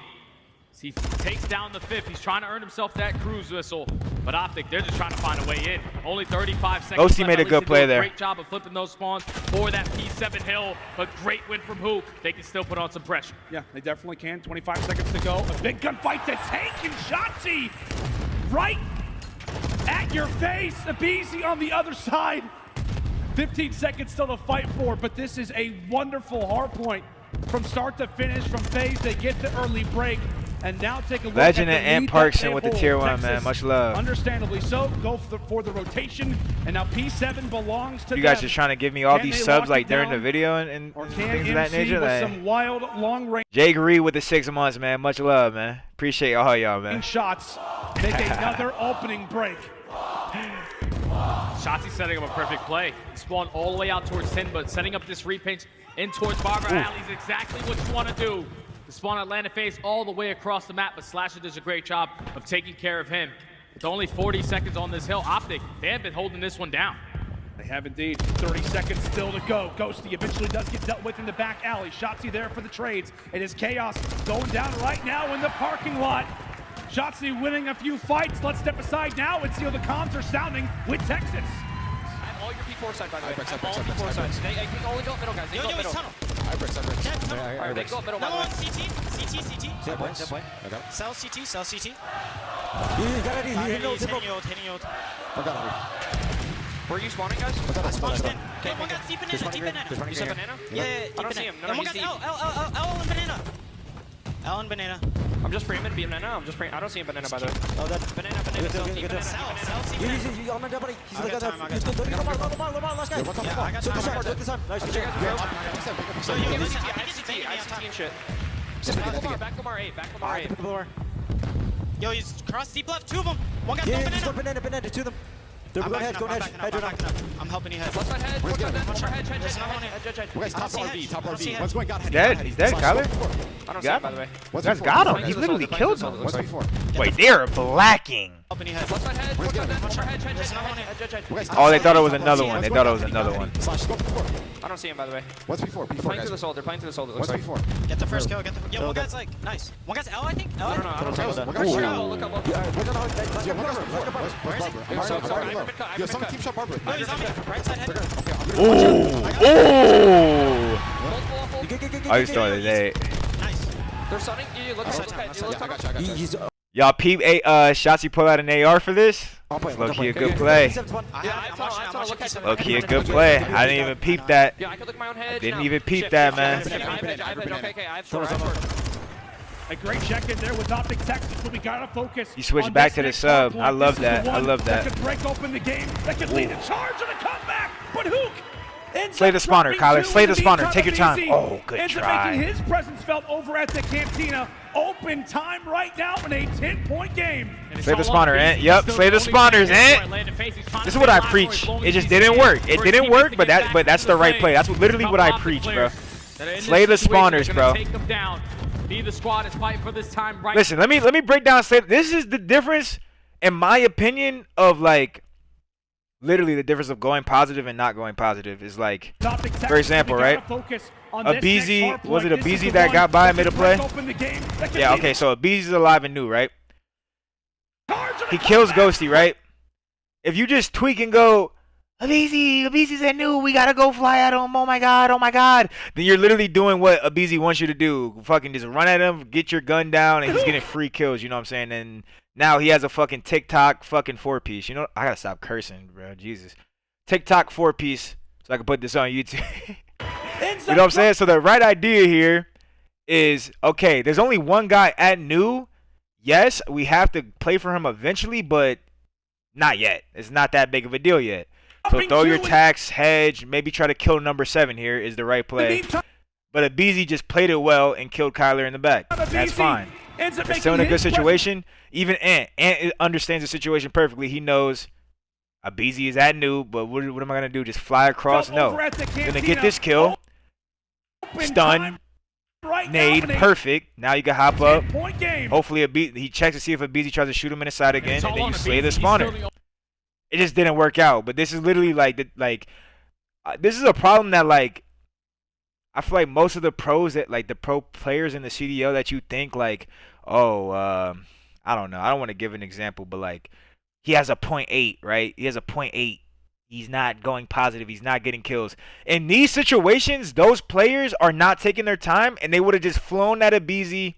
He takes down the 5th. He's trying to earn himself that cruise whistle. But OpTic, they're just trying to find a way in. Only 35 seconds Ghosty made a good play there. Great job of flipping those spawns for that P7 hill. But great win from Hook. They can still put on some pressure. Yeah, they definitely can. 25 seconds to go. A big gunfight to Tank and Shotsy right at your face. Abizi on the other side. 15 seconds still to fight for, but this is a wonderful hard point from start to finish from FaZe. They get the early break. And now take a look Legend at the and lead Parkson that with the they tier hold. 1, man. Texas, Much love. Understandably so. Go for the rotation. And now P7 belongs to You guys them. just trying to give me all Can things they subs lock like it during the down? video and Or can things of that MC nature? with Like, some wild long range Jay Gree with the 6 months, man. Much love, man. Appreciate all y'all, man. shots. Make another opening break. Shotsy setting up a perfect play. Spawn all the way out towards 10, but setting up this repaint in towards Barbara Alley is exactly what you want to do. The spawn Atlanta FaZe all the way across the map, but Slasher does a great job of taking care of him. With only 40 seconds on this hill, OpTic, they have been holding this one down. They have indeed. 30 seconds still to go. Ghosty eventually does get dealt with in the back alley. Shotsy there for the trades. It is chaos going down right now in the parking lot. Shotsy winning a few fights. Let's step aside now and see how the comms are sounding with Texas. I have all your P4 side, by the way. I have all P4 sides. They can only go up middle, guys. They go up middle. Alright, they go up middle, by the way. CT. Okay. Cell CT. Hitting ult. Where are you spawning, guys? Okay, one got C banana. You said banana? Yeah, I don't see him. No, one he's got deep. L and banana. L and banana. I'm just pre-aiming to be banana. I don't see him banana, by the way. Oh, that Banana, good cell, deal, deep good deal. banana, Cell, deep cell, banana. C banana. He's on my buddy. He's like I got that. time, I got He's time. good. Lamar, last guy. Yeah, I got Take time, this I got time. Take this time. Nice. Check out the So you I have listen, CT, I I have think CT, I have it's CT and shit. Pick Back Lamar 8, back Lamar 8. up the door. Yo, he's cross deep left, 2 of them. One got Yeah, no just go banana. banana to them. They're I'm going backing hedge, up, going I'm hedge. backing up, Hedge, I'm backing up. I'm helping you head. Left side hedge, Where's one the more other? hedge, There's another one in. Guys, top see RV, hedge. top I see RV. hedge. One's going, got He's head. dead. He's dead, Kyler. I don't see Got him, by the way. You guys got him. He literally killed him. What's before? Wait, they're blacking. Helping you head. Left side hedge, Where's one the more other? hedge. Oh, they thought it was another one. They thought it was another one. Slash, go before. I don't see him, by the way. What's before? Before, Playing guys. through the soul, they're playing through the soul, it looks What's like. before? Get the first kill, Yo, one guy's like, nice. One guy's L, I think. L? I don't know, I don't know. One Look guy's up, look up, look up. Yeah, we're gonna let's Where go is he? Barbara. I'm Yo, someone keep shot Barbara. No, he's on me. Right side head. Ooh. Ooh. Multiple off ult. Oh, he's throwing it. Hey. Nice. They're sunning. You look Left at side, it. You look I at got it. you. He's Y'all peep Shotsy pull out an AR for this? I'll play. Low-key a good play. Yeah, I'm watching watching P7. Low-key a good play. I didn't even peep that. Yeah, I could look my own head. Didn't now. even peep Shit, that, shit, man. shit, I have hedge, okay, I have short. A great check in there with OpTic Texas, but we gotta focus. You switch on back this to the next sub. hard I point. love This is that. the I one love that. That could break open the game. That could lead a charge and a comeback. But Hook ends Slay up the spawner, dropping Kyler. two Slay in the the spawner. meantime. Take your time. Easy. Oh, good Ends up try. making his presence felt over at the Cantina. Open time right now in a 10-point game. Slay the spawner, Ant. Yep, slay the spawners, Ant. This is what I preach. It just didn't work. It didn't work, but that's the right play. That's literally what I preach, bro. Slay the spawners, bro. Neither squad is fighting for this time right. Listen, let me break down. This is the difference, in my opinion, of like literally the difference of going positive and not going positive is like, for example, right? Abizi, was it Abizi that got by mid of play? Yeah, okay, so Abizi's alive and new, right? He kills Ghosty, right? If you just tweak and go, Abizi's at new, we gotta go fly at him, oh my god, then you're literally doing what Abizi wants you to do. Fucking just run at him, get your gun down, and he's getting free kills, you know what I'm saying? And now he has a fucking TikTok fucking 4-piece. You know, I gotta stop cursing, bro, Jesus. TikTok 4-piece, so I can put this on YouTube. You know what I'm saying? So the right idea here is, okay, there's only one guy at new. Yes, we have to play for him eventually, but not yet. It's not that big of a deal yet. So throw your tax, hedge, maybe try to kill number 7 here is the right play. But Abizi just played it well and killed Kyler in the back. That's fine. They're still in a good situation. Even Ant understands the situation perfectly. He knows Abizi is at new, but what am I gonna do? Just fly across? No. Over at the Gonna get this kill. Open Stun. time right Nade. now, and a Perfect. Now you can hop up. 10-point game. Hopefully he checks to see if Abizi tries to shoot him in the side again, It's and all then you on slay the Abizi. He's spawner. still the It just didn't work out. But this is literally this is a problem that like I feel like most of the pros that like the pro players in the CDL that you think like, oh, I don't know. I don't want to give an example, but like he has a 0.8, right? He has a 0.8. He's not going positive. He's not getting kills. In these situations, those players are not taking their time, and they would have just flown at Abizi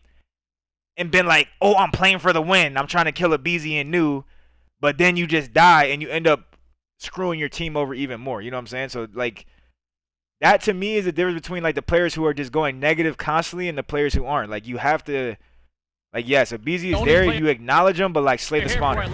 and been like, oh, I'm playing for the win. I'm trying to kill Abizi and new. But then you just die, and you end up screwing your team over even more. You know what I'm saying? So, like, that to me is the difference between, like, the players who are just going negative constantly and the players who aren't. Like, you have to, like, yes, Abizi is there. You acknowledge him, but, like, slay the spawner.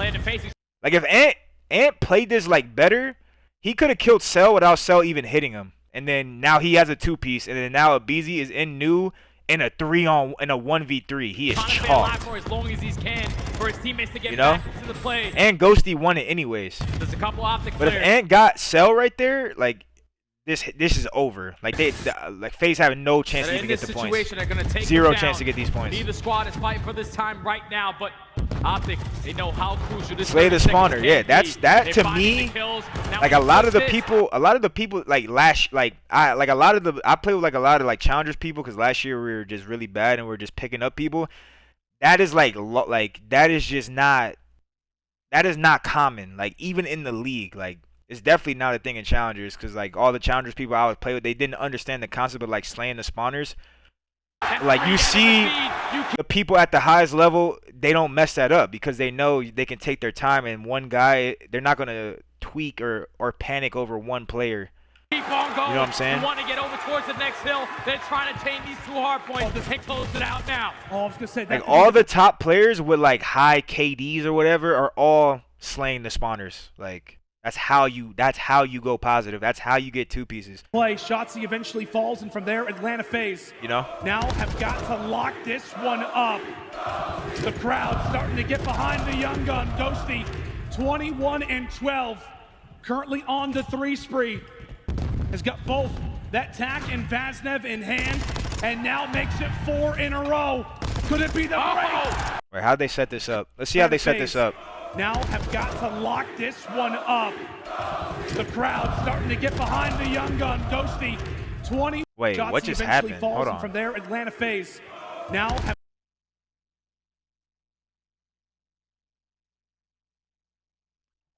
Like, if Ant played this, like, better, he could have killed Cell without Cell even hitting him. And then now he has a 2-piece. And then now Abizi is in new in a 1v3. He is chalked. For as long as he can for his teammates to get You know? back into the play. And Ghosty won it anyways. There's a couple OpTic But if players. Ant got Cell right there, like this is over. Like like FaZe having no chance to in even get this the points. situation, they're gonna take Zero him chance down. to get these points. Neither squad is fighting for this time right now, but OpTic, they know how crucial this Slay the 30 seconds spawner. can Yeah, be. that They're to finding me, the kills. Now like when a lot of the this- people like I play with like a lot of like challengers people because last year we were just really bad and we were just picking up people. That is like that is not common. Like even in the league, like it's definitely not a thing in challengers because like all the challengers people I would play with, they didn't understand the concept of like slaying the spawners. Like you see the people at the highest level, they don't mess that up because they know they can take their time and one guy, they're not gonna tweak or panic over one player. Keep on going. You know what I'm saying? You want to get over towards the next hill. They're trying to chain these two hard points and close it out now. Oh, I was gonna say that Like all the top players with like high KDs or whatever are all slaying the spawners. Like that's how you go positive. That's how you get 2 pieces. play. Shotzi eventually falls, and from there, Atlanta FaZe You know? now have got to lock this one up. The crowd starting to get behind the young gun. Ghosty, 21 and 12, currently on the 3 spree. Has got both that tack and Vaznev in hand, and now makes it 4 in a row. Could it be the break? Wait, how'd they set this up? Let's see how they set this up. Now have got to lock this one up. The crowd starting to get behind the young gun. Ghosty, 20. Wait, what Shotzi just eventually happened? falls, Hold and on. from there, Atlanta FaZe now have.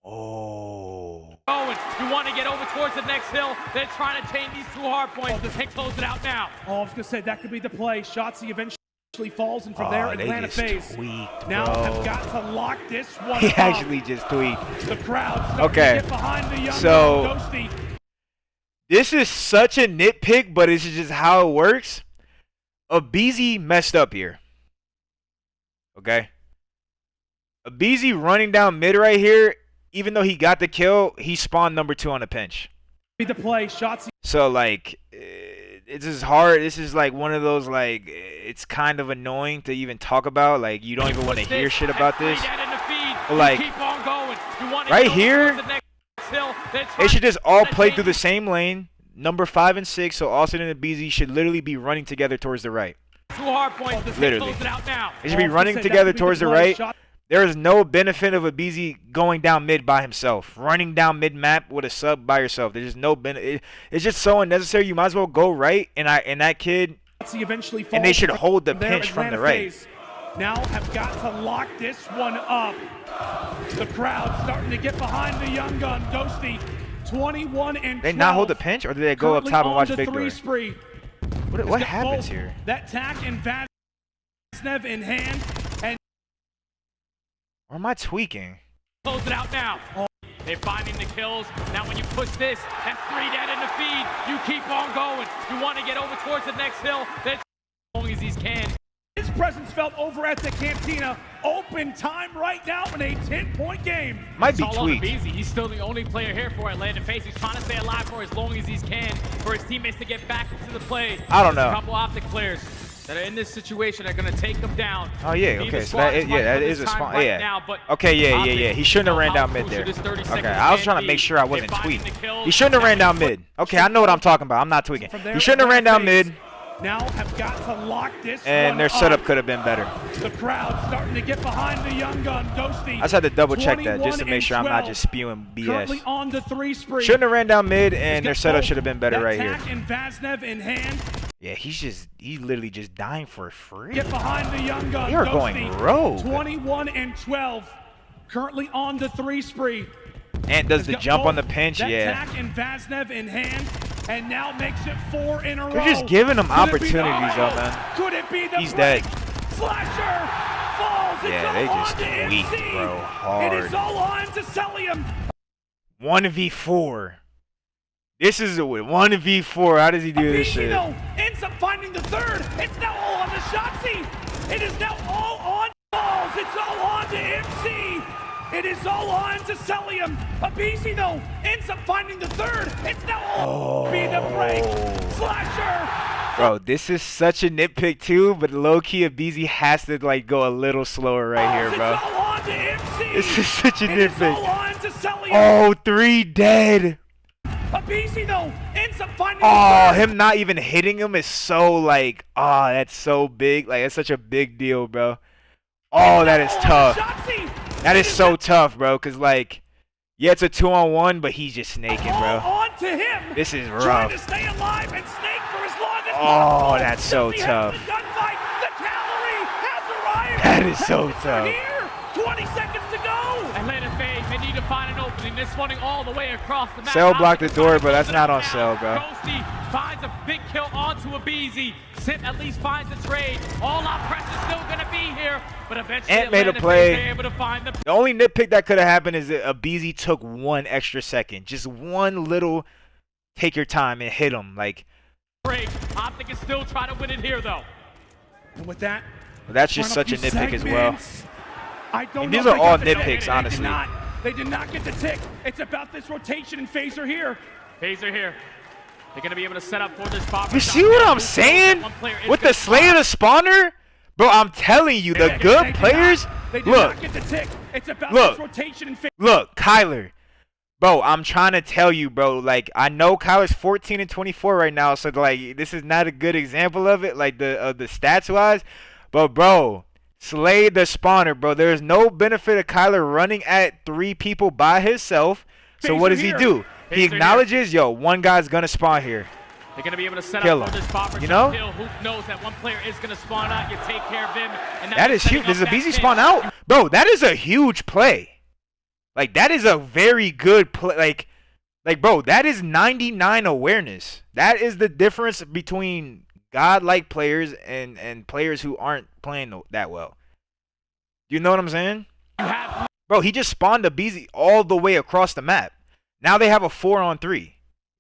Oh. You want to get over towards the next hill. They're trying to chain these two hard points and close it out now. Oh, I was gonna say that could be the play. Shotzi eventually falls, and from there, They Atlanta just FaZe tweaked, now bro. have got to lock this one He up. actually just tweaked. The crowd starting Okay. to get behind the young So- gun. Ghosty. This is such a nitpick, but it's just how it works. Abizi messed up here. Okay? Abizi running down mid right here, even though he got the kill, he spawned number 2 on the pinch. Be the play. Shotzi. So, like, it's just hard. This is, like, one of those, like, it's kind of annoying to even talk about. Like, you don't even want to hear shit about this. But, like, right here, they should just all play through the same lane. Number 5 and 6, so Austin and Abizi should literally be running together towards the right. Two hard points. Literally. Close it out now. They should be running together towards the right. There is no benefit of Abizi going down mid by himself. Running down mid map with a sub by yourself. There's just no benefit. It's just so unnecessary. You might as well go right and that kid. Eventually falls, And they should hold the there, pinch from Atlanta the right. FaZe now have got to lock this one up. The crowd starting to get behind the young gun. Ghosty, 21 and 12. They not hold the pinch, or do they go up Currently top and watch on the big 3 door? spree. What Got happens both here? That tack and Vaznev in hand, and Or am I tweaking? Close it out now. They're finding the kills. Now when you push this, that's 3 dead in the feed. You keep on going. You want to get over towards the next hill. That's as long as he can. his presence felt over at the Cantina. Open time right now in a 10-point game. Might be It's all on tweaked. Abizi. He's still the only player here for Atlanta FaZe. He's trying to stay alive for as long as he can for his teammates to get back into the play. I don't There's know. a couple OpTic players. that are in this situation are going to take them down. Oh yeah, okay, so that is a spawn. Yeah. Now, but okay, yeah. He shouldn't have ran down mid there. Okay, I was trying to make sure I wasn't tweaking. He shouldn't have ran down mid. Okay, I know what I'm talking about. I'm not tweaking. He shouldn't have ran down mid. Now have got to lock this and their setup could have been better. The crowd starting to get behind the young gun, Ghosty. I just had to double check that just to make sure I'm not just spewing BS. Currently on the 3 spree. Shouldn't have ran down mid, and their setup should have been better right here. And Vaznev in hand. Yeah, he's literally just dying for free. Get behind the young gun. They are going rogue. 21 and 12. Currently on the 3 spree. And does the jump on the pinch, yeah. Tack and Vaznev in hand, and now makes it 4 in a row. They're just giving him opportunities, though, man. Could it be the He's dead. Slasher falls. Yeah, they just weak, bro. Hard. It is all on to Celium. 1v4. This is a 1v4. How does he do this shit? Ends up finding the 3rd. It's now all on the Shotzzy. It is now all on balls. It's all on to MC. It is all on to Celium. Abisi, though, ends up finding the 3rd. It's now all be the break. Slasher. Bro, this is such a nitpick, too, but low-key, Abisi has to, like, go a little slower right here, bro. It's all on to MC. This is such a nitpick. All on to Celium. Oh, 3 dead. Abisi, though, ends up finding oh, him not even hitting him is so, like, oh, that's so big. Like, it's such a big deal, bro. Oh, that is tough. That is so tough, bro, because, like, yeah, it's a 2-on-1, but he's just snaking, bro. On to him. This is rough. Trying to stay alive and snake for as long as possible. That's so tough. The gunfight. The cavalry has arrived. That is so tough. Here. 20 seconds to go. Atlanta FaZe, they need to find an opening. This running all the way across the map. Cell blocked the door, but that's not on Cell, bro. Ghosty finds a big kill onto Abisi. Simp at least finds a trade. All our press is still going to be here, but eventually Ant made a play. able to find the only nitpick that could have happened is that Abisi took 1 extra second. Just one little take your time and hit him. Like, break. OpTic is still trying to win it here, though. And with that, that's just such a nitpick as well. These are all nitpicks, honestly. They did not get the tick. It's about this rotation, and FaZe are here. FaZe are here. They're going to be able to set up for this spot. You see what I'm saying? With the slay of the spawner? Bro, I'm telling you, the good players. Look, look, Kyler. Bro, I'm trying to tell you, bro. Like, I know Kyler's 14 and 24 right now, so like this is not a good example of it, like the stats wise. But bro, slay the spawner, bro. There's no benefit of Kyler running at 3 people by himself. So what does he do? He acknowledges, yo, one guy's gonna spawn here. They're gonna be able to set up for this spot for you know? Who knows that one player is gonna spawn out? You take care of him, and that is huge. Does Abisi spawn out, bro? That is a huge play. Like, that is a very good play. Like, bro, that is 99 awareness. That is the difference between godlike players and players who aren't playing that well. You know what I'm saying? Bro, he just spawned Abisi all the way across the map. Now they have a 4-on-3.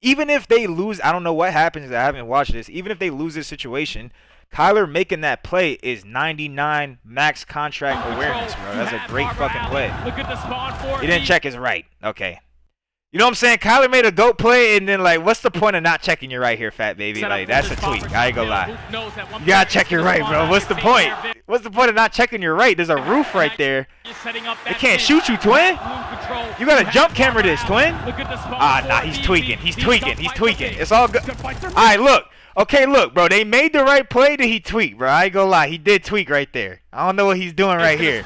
Even if they lose, I don't know what happens. I haven't watched this. Even if they lose this situation, Kyler making that play is 99 max contract awareness, bro. That's a great fucking play. Look at the spawn for he didn't check his right. Okay. You know what I'm saying? Kyler made a GOAT play, and then, like, what's the point of not checking your right here, fat baby? Like, that's a tweak. I ain't gonna lie. You gotta check your right, bro. What's the point? What's the point of not checking your right? There's a roof right there. They can't shoot you, twin. You gotta jump camera this, twin. Ah, nah, he's tweaking. He's tweaking. He's tweaking. It's all good. All right, look. Okay, look, bro. They made the right play, then he tweaked, bro. I ain't gonna lie. He did tweak right there. I don't know what he's doing right here.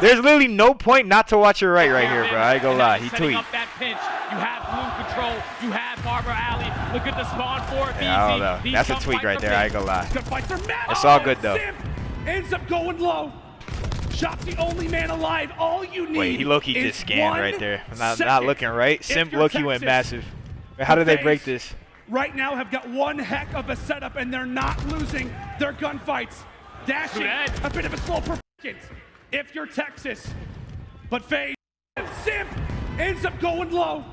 There's literally no point not to watch your right here, bro. I ain't gonna lie. He tweaked. You have blue control. You have Barber Alley. Look at the spawn for it. Yeah, I don't know. That's a tweak right there. I ain't gonna lie. It's all good though. Ends up going low. Shot's the only man alive. All you need. Wait, he low-key just scanned right there. Not looking right. Simp low-key went massive. How did they break this? Right now have got one heck of a setup, and they're not losing their gunfights. Dashing, a bit of a slow performance if you're Texas. But FaZe, Simp ends up going low.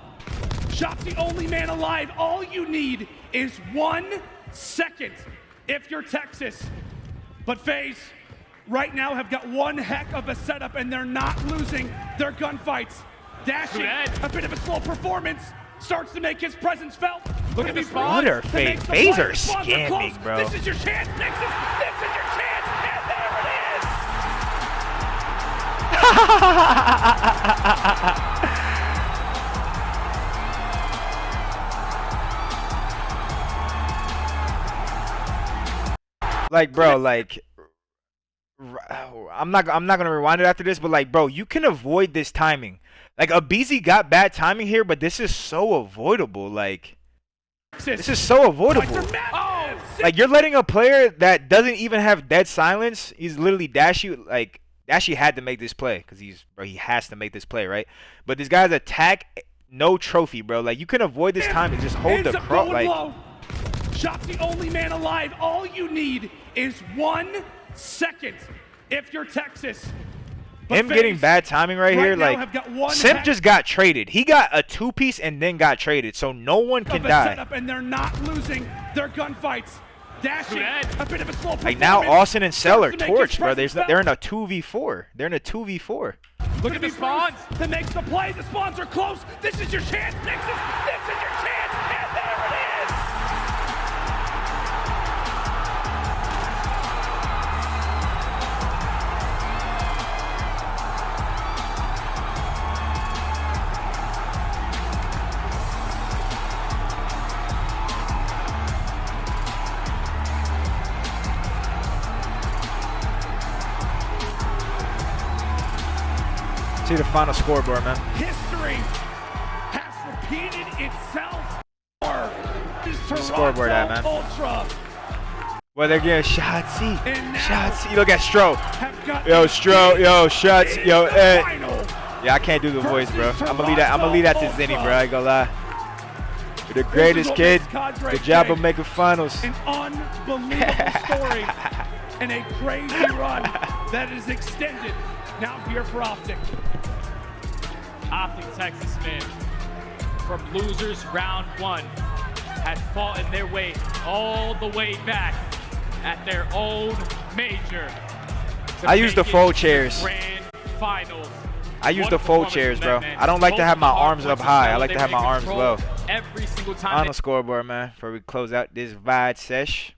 Shot's the only man alive. All you need is 1 second if you're Texas. But FaZe right now have got one heck of a setup, and they're not losing their gunfights. Dashing, a bit of a slow performance, starts to make his presence felt. Look at these What are FaZe? FaZe are scamming, bro. This is your chance, Texas. This is your chance, and there it is. Like, bro, like, I'm not gonna rewind it after this, but like, bro, you can avoid this timing. Like, Abizi got bad timing here, but this is so avoidable. Like, this is so avoidable. Like, you're letting a player that doesn't even have dead silence. He's literally Dashy. Like, Dashy had to make this play because he has to make this play, right? But this guy's attack, no trophy, bro. Like, you can avoid this timing. Just hold the cross. Like, Shot's the only man alive. All you need is 1 second if you're Texas. But him getting bad timing right here, like, Temp just got traded. He got a 2-piece and then got traded, so no one can die. And they're not losing their gunfights. Dashing, a bit of a slow like, now Austin and Cell are torched, bro. They're in a 2v4. They're in a 2v4. Look at these spawns. That makes the play. The spawns are close. This is your chance, Texas. This is your chance, and there it is. See the final scoreboard, man. History has repeated itself. Scoreboard at, man. Ultra. Well, they're getting Shotsy. Shotsy. Look at Stro. Yo, Stro. Yo, Shots. Yo, yeah, I can't do the voice, bro. I'm gonna leave that to Zenny, bro. I ain't gonna lie. You're the greatest, kid. Good job of making finals. An unbelievable story and a crazy run that is extended. Now here for OpTic. OpTic Texas, man, from losers round 1, had fought in their way all the way back at their own major. I use the fold chairs. Grand finals. I use the fold chairs, bro. I don't like to have my arms up high. I like to have my arms low. Every single time. On the scoreboard, man, before we close out this VOD sesh.